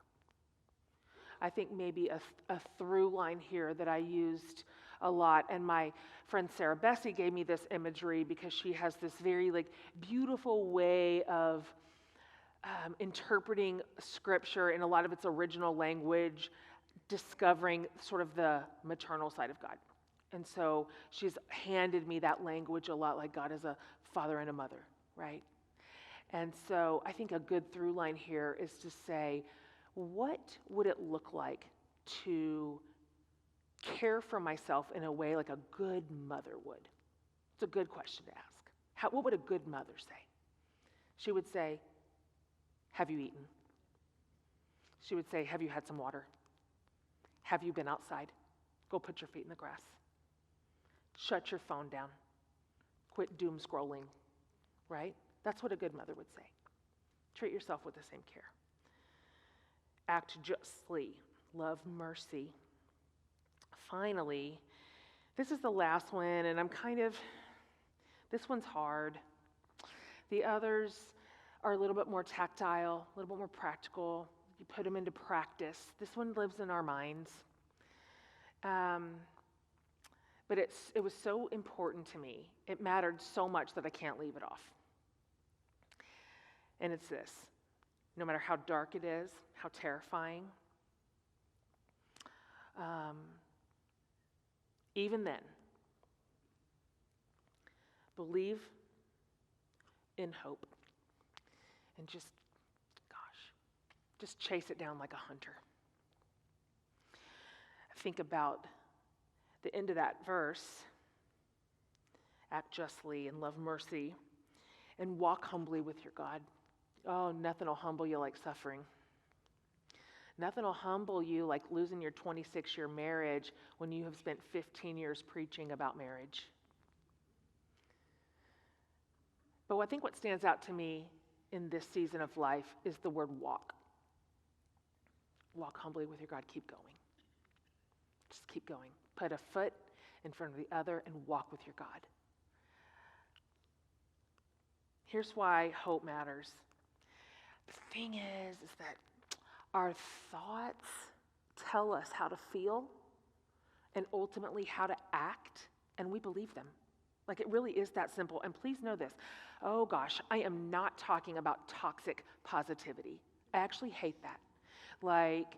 I think maybe a through line here that I used a lot, and my friend Sarah Bessie gave me this imagery because she has this very beautiful way of interpreting scripture in a lot of its original language, discovering sort of the maternal side of God. And so she's handed me that language a lot, like God is a father and a mother, right? And so I think a good through line here is to say, what would it look like to care for myself in a way like a good mother would? It's a good question to ask. What would a good mother say? She would say, have you eaten? She would say, have you had some water? Have you been outside? Go put your feet in the grass. Shut your phone down. Quit doom scrolling, right? That's what a good mother would say. Treat yourself with the same care. Act justly. Love mercy. Finally, this is the last one, and this one's hard. The others are a little bit more tactile, a little bit more practical. You put them into practice. This one lives in our minds. But it was so important to me. It mattered so much that I can't leave it off. And it's this. No matter how dark it is, how terrifying, even then, believe in hope. And just chase it down like a hunter. Think about the end of that verse. Act justly and love mercy and walk humbly with your God. Oh, nothing will humble you like suffering. Nothing will humble you like losing your 26-year marriage when you have spent 15 years preaching about marriage. But I think what stands out to me in this season of life is the word walk. Walk humbly with your God. Keep going. Just keep going. Put a foot in front of the other and walk with your God. Here's why hope matters. The thing is that our thoughts tell us how to feel and ultimately how to act, and we believe them. Like, it really is that simple. And please know this. Oh gosh, I am not talking about toxic positivity. I actually hate that. Like,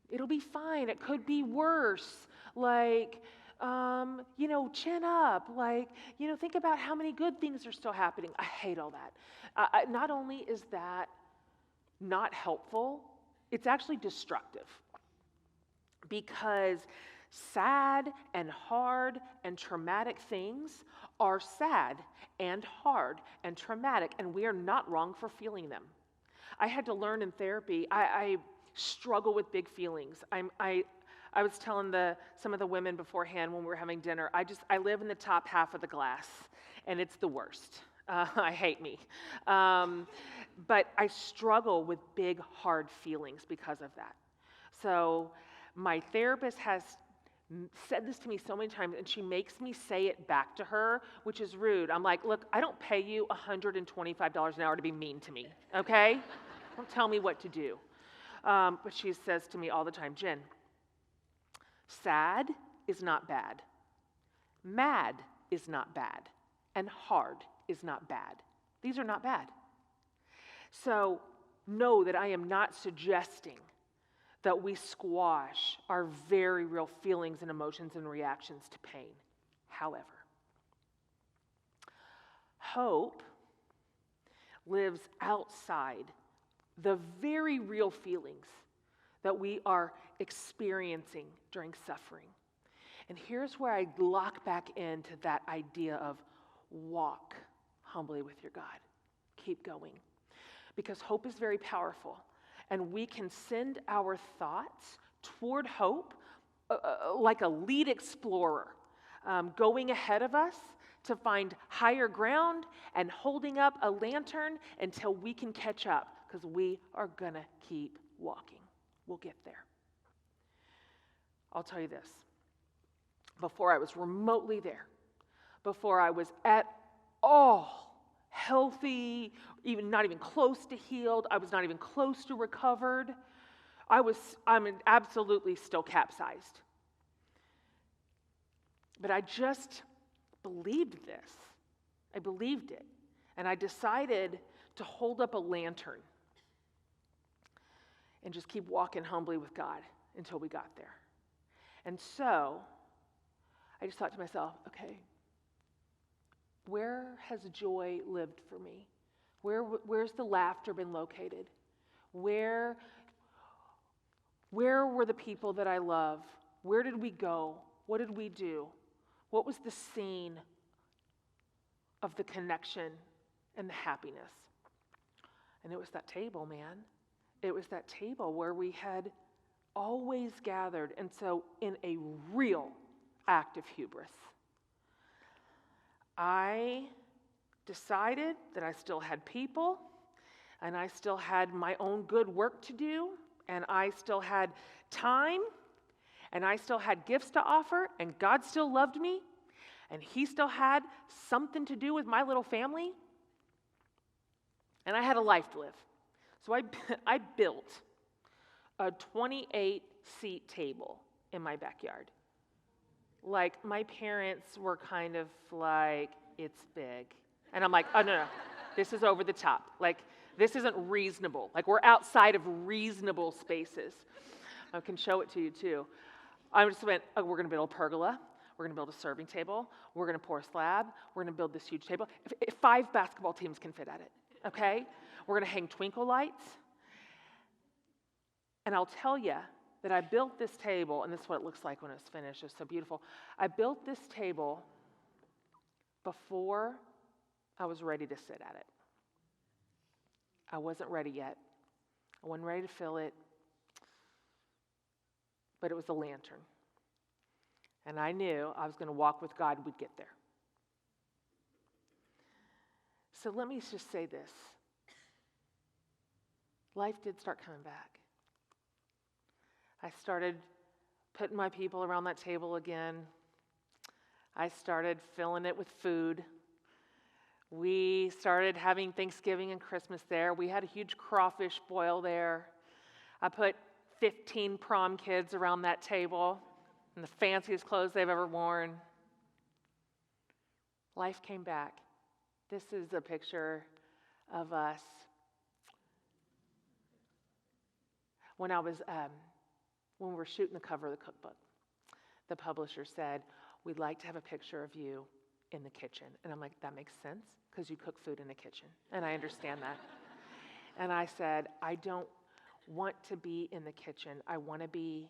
it'll be fine. It could be worse. Like, chin up. Like, think about how many good things are still happening. I hate all that. Not only is that not helpful, it's actually destructive. Because sad and hard and traumatic things are sad and hard and traumatic, and we are not wrong for feeling them. I had to learn in therapy, I struggle with big feelings. I was telling some of the women beforehand when we were having dinner, I live in the top half of the glass, and it's the worst. I hate me. But I struggle with big, hard feelings because of that. So my therapist has said this to me so many times, and she makes me say it back to her, which is rude. I'm like, look, I don't pay you $125 an hour to be mean to me, okay? Don't tell me what to do. But she says to me all the time, Jen, sad is not bad. Mad is not bad. And hard is not bad. These are not bad. So know that I am not suggesting that we squash our very real feelings and emotions and reactions to pain. However, hope lives outside the very real feelings that we are experiencing during suffering. And here's where I lock back into that idea of walk humbly with your God. Keep going. Because hope is very powerful. And we can send our thoughts toward hope like a lead explorer, going ahead of us to find higher ground and holding up a lantern until we can catch up, because we are going to keep walking. We'll get there. I'll tell you this. Before I was remotely there, before I was at all healthy, not even close to healed, I was not even close to recovered, I'm absolutely still capsized. But I just believed this. I believed it. And I decided to hold up a lantern and just keep walking humbly with God until we got there. And so I just thought to myself, okay, where has joy lived for me? Where's the laughter been located? Where were the people that I love? Where did we go? What did we do? What was the scene of the connection and the happiness? And it was that table, man. It was that table where we had always gathered. And so in a real act of hubris, I decided that I still had people, and I still had my own good work to do, and I still had time, and I still had gifts to offer, and God still loved me, and He still had something to do with my little family, and I had a life to live. So I built a 28-seat table in my backyard. Like, my parents were kind of like, it's big. And I'm like, oh, no, this is over the top. Like, this isn't reasonable. Like, we're outside of reasonable spaces. I can show it to you, too. I just went, oh, we're going to build a pergola. We're going to build a serving table. We're going to pour a slab. We're going to build this huge table. If 5 basketball teams can fit at it, okay? We're going to hang twinkle lights. And I'll tell you that I built this table, and this is what it looks like when it's finished. It's so beautiful. I built this table before I was ready to sit at it. I wasn't ready yet. I wasn't ready to fill it. But it was a lantern. And I knew I was going to walk with God and we'd get there. So let me just say this. Life did start coming back. I started putting my people around that table again. I started filling it with food. We started having Thanksgiving and Christmas there. We had a huge crawfish boil there. I put 15 prom kids around that table in the fanciest clothes they've ever worn. Life came back. This is a picture of us. When we were shooting the cover of the cookbook, the publisher said, we'd like to have a picture of you in the kitchen. And I'm like, that makes sense, because you cook food in the kitchen. And I understand that. And I said, I don't want to be in the kitchen. I want to be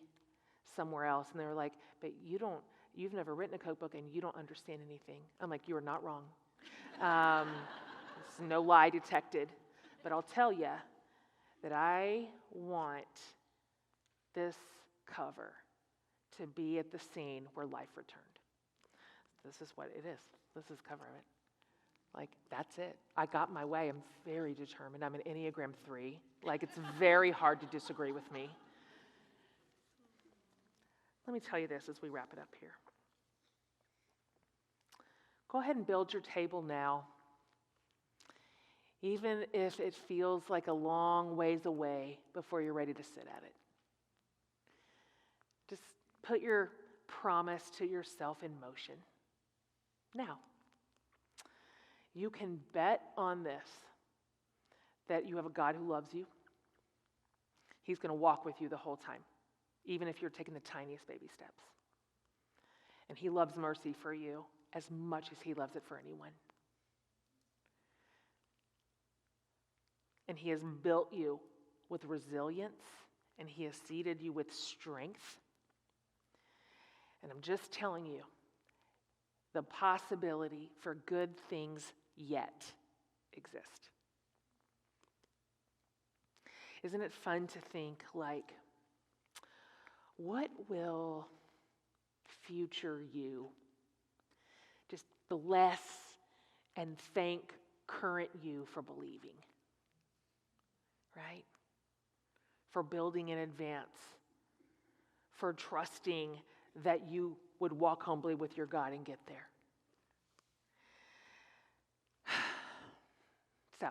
somewhere else. And they were like, but you've never written a cookbook and you don't understand anything. I'm like, you are not wrong. There's no lie detected. But I'll tell you that I want this cover to be at the scene where life returned. This is what it is. This is cover of it. Like, that's it. I got my way. I'm very determined. I'm an Enneagram 3. Like, it's very hard to disagree with me. Let me tell you this as we wrap it up here. Go ahead and build your table now. Even if it feels like a long ways away before you're ready to sit at it. Just put your promise to yourself in motion. Now, you can bet on this, that you have a God who loves you. He's going to walk with you the whole time, even if you're taking the tiniest baby steps. And he loves mercy for you as much as he loves it for anyone. And he has built you with resilience, and he has seated you with strength. And I'm just telling you, the possibility for good things yet exist. Isn't it fun to think, like, what will future you just bless and thank current you for believing? Right? For building in advance, for trusting that you would walk humbly with your God and get there. So,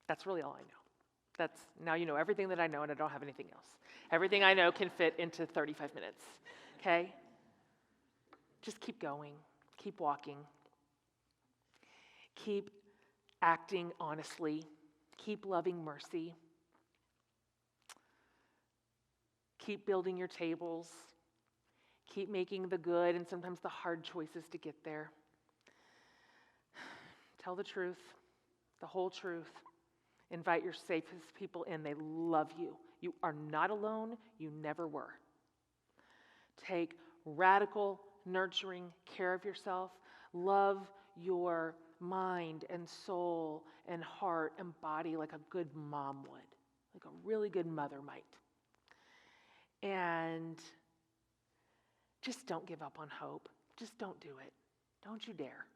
that's really all I know. Now you know everything that I know, and I don't have anything else. Everything I know can fit into 35 minutes, okay? Just keep going, keep walking, keep acting honestly, keep loving mercy, keep building your tables, keep making the good and sometimes the hard choices to get there. Tell the truth, the whole truth. Invite your safest people in. They love you. You are not alone. You never were. Take radical, nurturing care of yourself. Love your mind and soul and heart and body like a good mom would, like a really good mother might. And just don't give up on hope. Just don't do it. Don't you dare.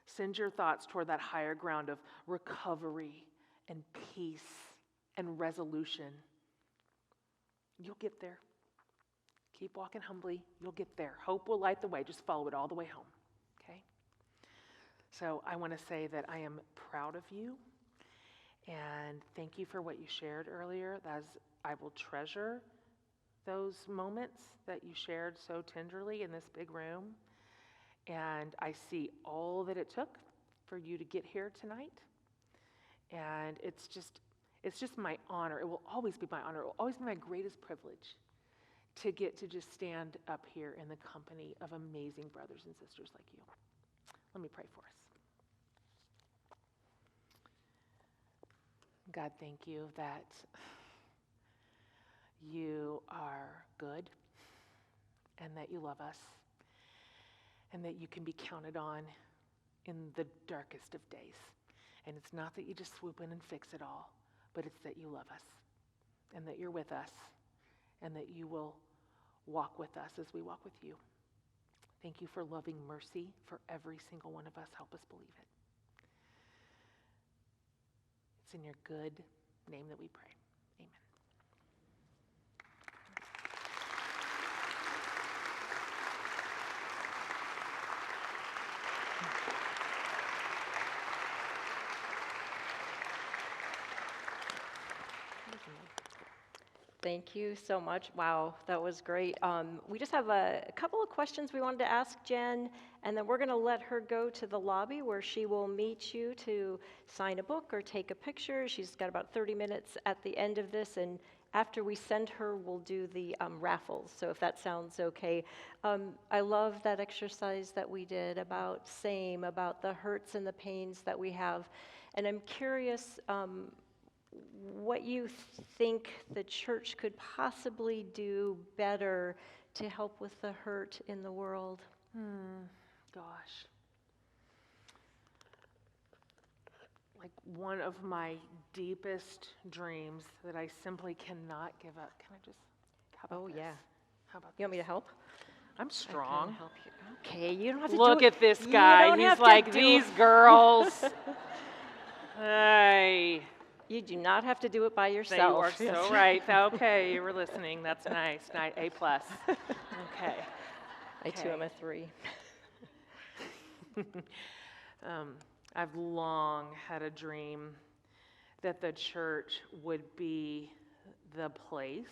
Send your thoughts toward that higher ground of recovery and peace and resolution. You'll get there. Keep walking humbly. You'll get there. Hope will light the way. Just follow it all the way home. Okay? So I want to say that I am proud of you. And thank you for what you shared earlier. I will treasure those moments that you shared so tenderly in this big room. And I see all that it took for you to get here tonight. And it's just my honor. It will always be my honor. It will always be my greatest privilege to get to just stand up here in the company of amazing brothers and sisters like you. Let me pray for us. God, thank you that you are good and that you love us and that you can be counted on in the darkest of days. And it's not that you just swoop in and fix it all, but it's that you love us and that you're with us and that you will walk with us as we walk with you. Thank you for loving mercy for every single one of us. Help us believe it. It's in your good name that we pray. Amen. Thank you so much. Wow, that was great. We just have a couple of questions we wanted to ask Jen, and then we're going to let her go to the lobby where she will meet you to sign a book or take a picture. She's got about 30 minutes at the end of this, and after we send her, we'll do the raffles, so if that sounds okay. I love that exercise that we did about the hurts and the pains that we have, and I'm curious what you think the church could possibly do better to help with the hurt in the world. Gosh. like one of my deepest dreams that I simply cannot give up. Can I just, how about Oh, this? yeah. How about You want me this? to help? I'm I can strong. help you. Okay, you don't have to Look do it. at this You guy. don't have He's to like, do these it. girls. Hey. You do not have to do it by You yourself. are so right. Okay, you were listening. That's nice. A plus. Okay. I too am Okay. a 3. I've long had a dream that the church would be the place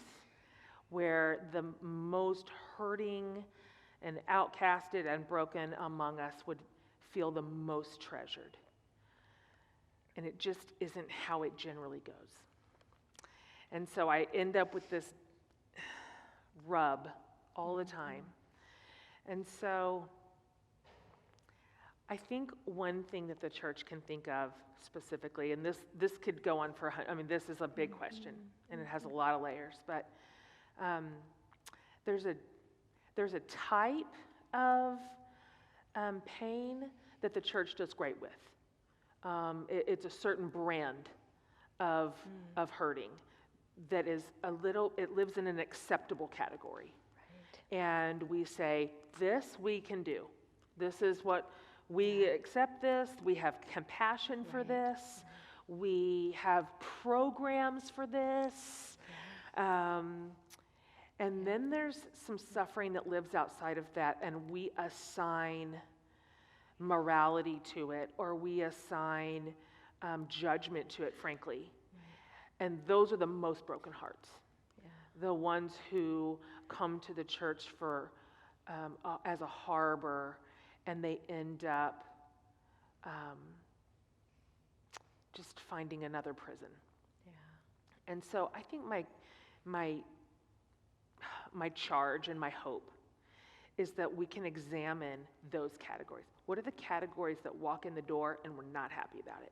where the most hurting and outcasted and broken among us would feel the most treasured. And it just isn't how it generally goes. And so I end up with this rub all the time. And so I think one thing that the church can think of specifically, and this could go on for, I mean, this is a big question, and it has a lot of layers, but there's a type of pain that the church does great with. It's a certain brand of hurting that is it lives in an acceptable category. Right. And we say, this we can do. This is what we accept this. We have compassion for this. We have programs for this. And then there's some suffering that lives outside of that, and we assign morality to it, or we assign judgment to it, frankly. And those are the most broken hearts. Yeah. The ones who come to the church for as a harbor, and they end up just finding another prison. Yeah. And so I think my charge and my hope is that we can examine those categories. What are the categories that walk in the door and we're not happy about it?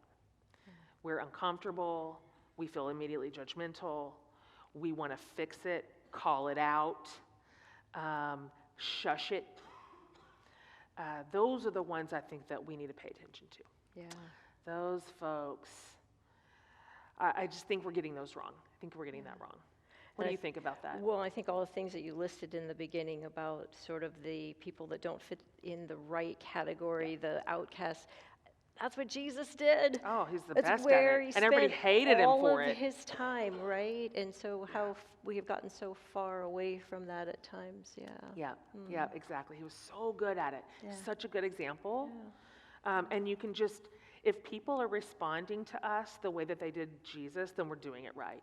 We're uncomfortable, we feel immediately judgmental, we want to fix it, call it out, shush it. Those are the ones I think that we need to pay attention to. Yeah. Those folks, I just think we're getting those wrong. I think we're getting that wrong. What do you think about that? Well, I think all the things that you listed in the beginning about sort of the people that don't fit in the right category, the outcasts, that's what Jesus did. Oh, he's the That's best where at he it. And everybody spent hated him for all of it. his time, right? And so how we have gotten so far away from that at times, yeah. Yeah, yeah, exactly. He was so good at it. Yeah. Such a good example. Yeah. And you can just, if people are responding to us the way that they did Jesus, then we're doing it right.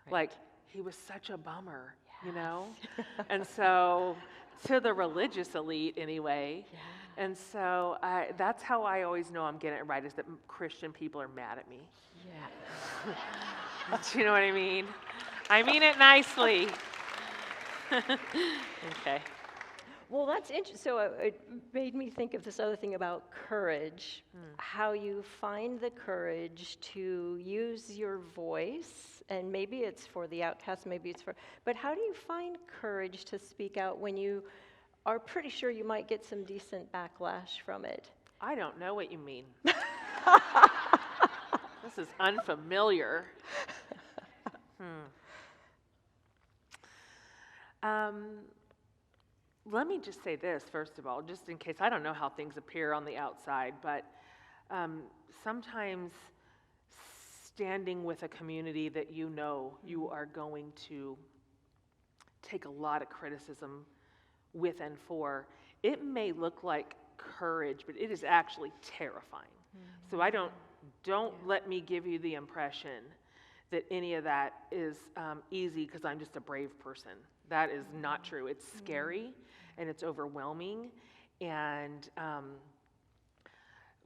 Like, he was such a bummer, you know? And so, to the religious elite anyway. Yeah. And so, that's how I always know I'm getting it right, is that Christian people are mad at me. Yeah. Do you know what I mean? I mean it nicely. Okay. Well, that's interesting. So it made me think of this other thing about courage, how you find the courage to use your voice, and maybe it's for the outcast, maybe it's for, but how do you find courage to speak out when you are pretty sure you might get some decent backlash from it? I don't know what you mean. This is unfamiliar. Let me just say this, first of all, just in case, I don't know how things appear on the outside, but sometimes standing with a community that you know you are going to take a lot of criticism with and for, it may look like courage, but it is actually terrifying. So don't let me give you the impression that any of that is easy because I'm just a brave person. That is not true. It's scary and it's overwhelming, and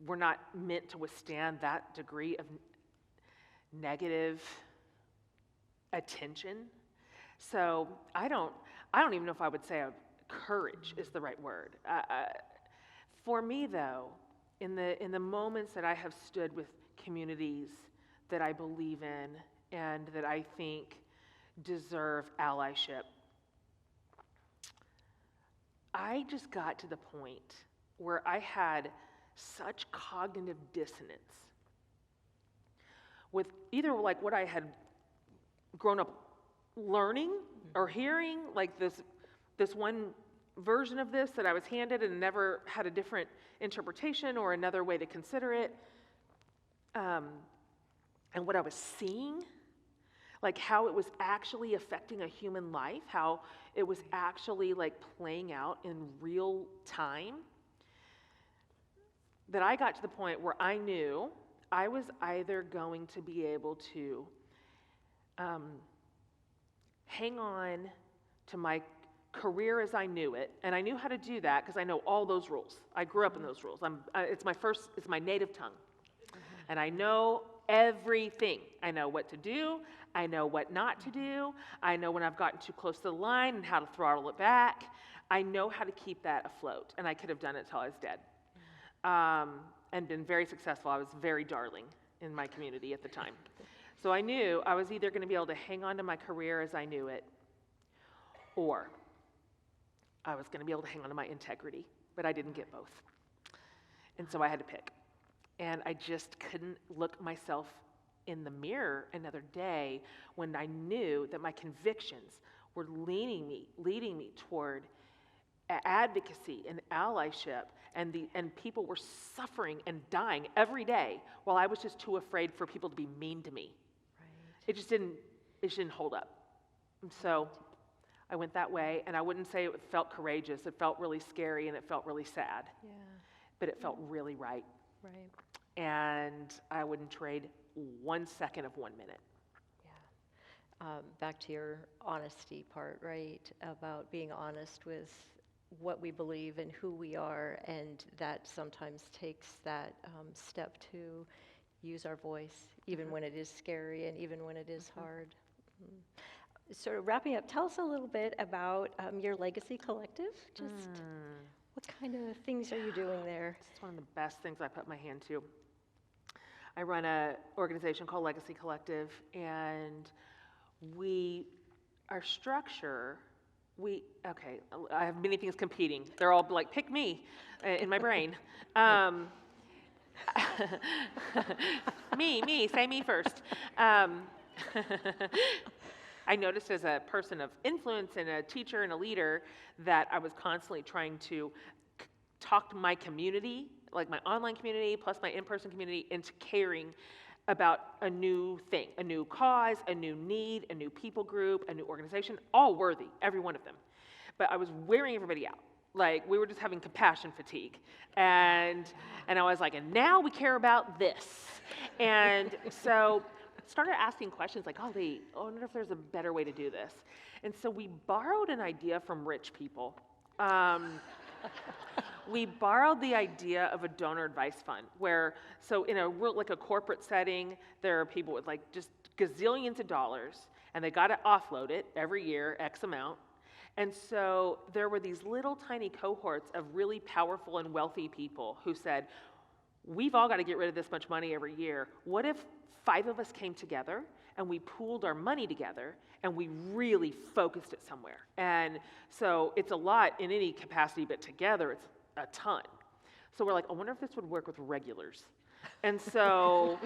we're not meant to withstand that degree of negative attention. So I don't even know if I would say courage is the right word. For me, though, in the moments that I have stood with communities that I believe in and that I think deserve allyship, I just got to the point where I had such cognitive dissonance with either like what I had grown up learning or hearing, like this one version of this that I was handed and never had a different interpretation or another way to consider it, and what I was seeing, like how it was actually affecting a human life, how it was actually like playing out in real time, that I got to the point where I knew I was either going to be able to hang on to my career as I knew it, and I knew how to do that because I know all those rules. I grew up in those rules. It's my native tongue, and I know everything. I know what to do. I know what not to do. I know when I've gotten too close to the line and how to throttle it back. I know how to keep that afloat, and I could have done it till I was dead, and been very successful. I was very darling in my community at the time. So I knew I was either going to be able to hang on to my career as I knew it, or I was going to be able to hang on to my integrity, but I didn't get both. And so I had to pick. And I just couldn't look myself in the mirror another day when I knew that my convictions were leading me toward advocacy and allyship, and people were suffering and dying every day while I was just too afraid for people to be mean to me. Right. It just didn't hold up. And so I went that way, and I wouldn't say it felt courageous. It felt really scary, and it felt really sad. Yeah. But it felt really right. Right. And I wouldn't trade 1 second of 1 minute. Yeah. Back to your honesty part, right? About being honest with what we believe and who we are, and that sometimes takes that step to use our voice, even when it is scary and even when it is hard. Sort of wrapping up, tell us a little bit about your Legacy Collective. Just what kind of things are you doing there? It's one of the best things I put my hand to. I run an organization called Legacy Collective, and our structure, I have many things competing. They're all like, pick me in my brain. Me, say me first. I noticed as a person of influence and a teacher and a leader that I was constantly trying to talk to my community, like my online community plus my in-person community, into caring about a new thing, a new cause, a new need, a new people group, a new organization, all worthy, every one of them. But I was wearing everybody out. Like, we were just having compassion fatigue. And I was like, and now we care about this. And so started asking questions like, I wonder if there's a better way to do this. And so we borrowed an idea from rich people. We borrowed the idea of a donor advice fund, so in a corporate setting, there are people with like just gazillions of dollars, and they got to offload it every year, X amount. And so there were these little tiny cohorts of really powerful and wealthy people who said, we've all got to get rid of this much money every year. What if 5 of us came together and we pooled our money together and we really focused it somewhere? And so it's a lot in any capacity, but together it's a ton. So we're like, I wonder if this would work with regulars. And so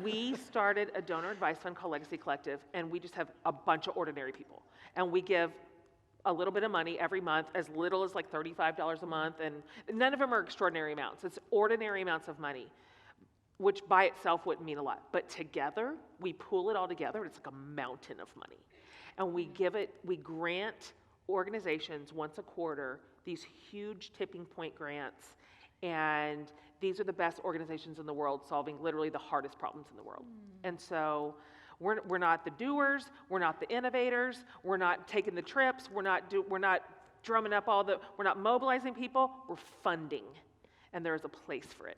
we started a donor advice fund called Legacy Collective, and we just have a bunch of ordinary people. And we give a little bit of money every month, as little as like $35 a month, and none of them are extraordinary amounts. It's ordinary amounts of money, which by itself wouldn't mean a lot. But together, we pool it all together, and it's like a mountain of money. And we grant organizations once a quarter these huge tipping point grants, and these are the best organizations in the world solving literally the hardest problems in the world. And so we're not the doers, we're not the innovators, we're not taking the trips, we're not drumming up we're not mobilizing people, we're funding, and there's a place for it.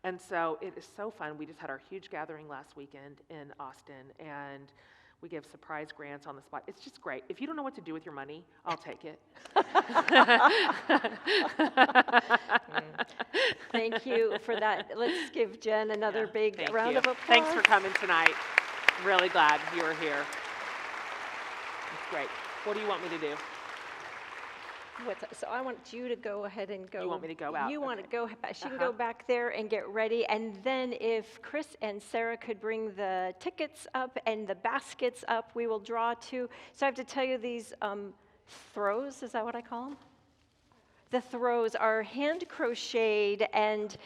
And so it is so fun. We just had our huge gathering last weekend in Austin, and we give surprise grants on the spot. It's just great. If you don't know what to do with your money, I'll take it. Thank you for that. Let's give Jen another big round of applause. Thanks for coming tonight. Really glad you were here. It's great. What do you want me to do? So I want you to go ahead and go. You want me to go out? You want to Okay. go back. She can go back there and get ready. And then if Chris and Sarah could bring the tickets up and the baskets up, we will draw two. So I have to tell you these throws, is that what I call them? The throws are hand crocheted and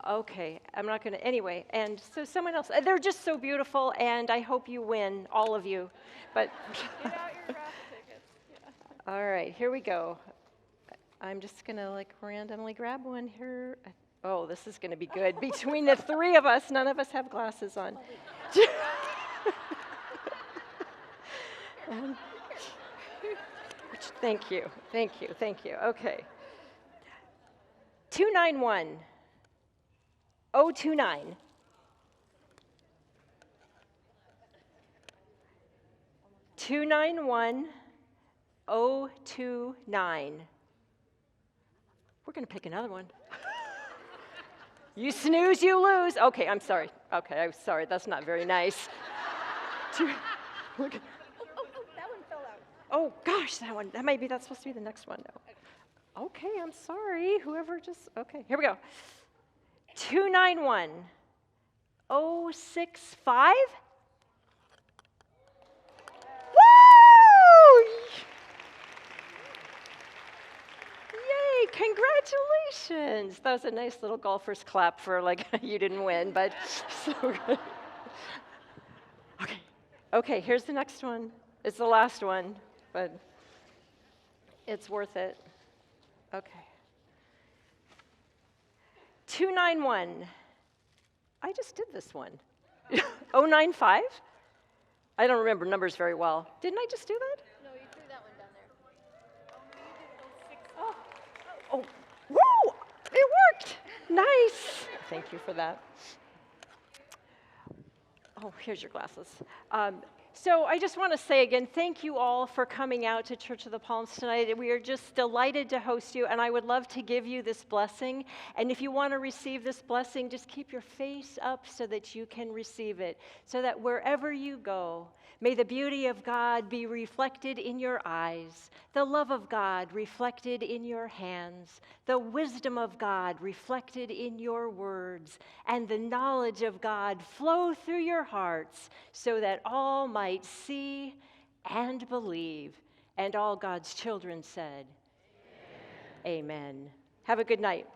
okay, I'm not going to, anyway, and so someone else, they're just so beautiful, and I hope you win, all of you, but. Get out your raffle tickets. Yeah. All right, here we go. I'm just going to like randomly grab one here. Oh, this is going to be good. Between the three of us, none of us have glasses on. Thank you, thank you, thank you. Okay. 291. 029. Two 029. We're going to pick another one. You snooze, you lose. Okay, I'm sorry. Okay, I'm sorry. That's not very nice. Look. That one fell out. Oh gosh, that one. That's supposed to be the next one. No. Okay, I'm sorry. Whoever just. Okay, here we go. 291. 065. Woo! Yay, congratulations. That was a nice little golfer's clap for like you didn't win, but so good. Okay, here's the next one. It's the last one, but it's worth it. Okay. 291. I just did this one. 095? I don't remember numbers very well. Didn't I just do that? No, you threw that one down there. Oh, woo! It worked. Nice. Thank you for that. Oh, here's your glasses. So I just want to say again, thank you all for coming out to Church of the Palms tonight. We are just delighted to host you, and I would love to give you this blessing. And if you want to receive this blessing, just keep your face up so that you can receive it, so that wherever you go, may the beauty of God be reflected in your eyes, the love of God reflected in your hands, the wisdom of God reflected in your words, and the knowledge of God flow through your hearts so that all might see and believe. And all God's children said, Amen. Amen. Have a good night.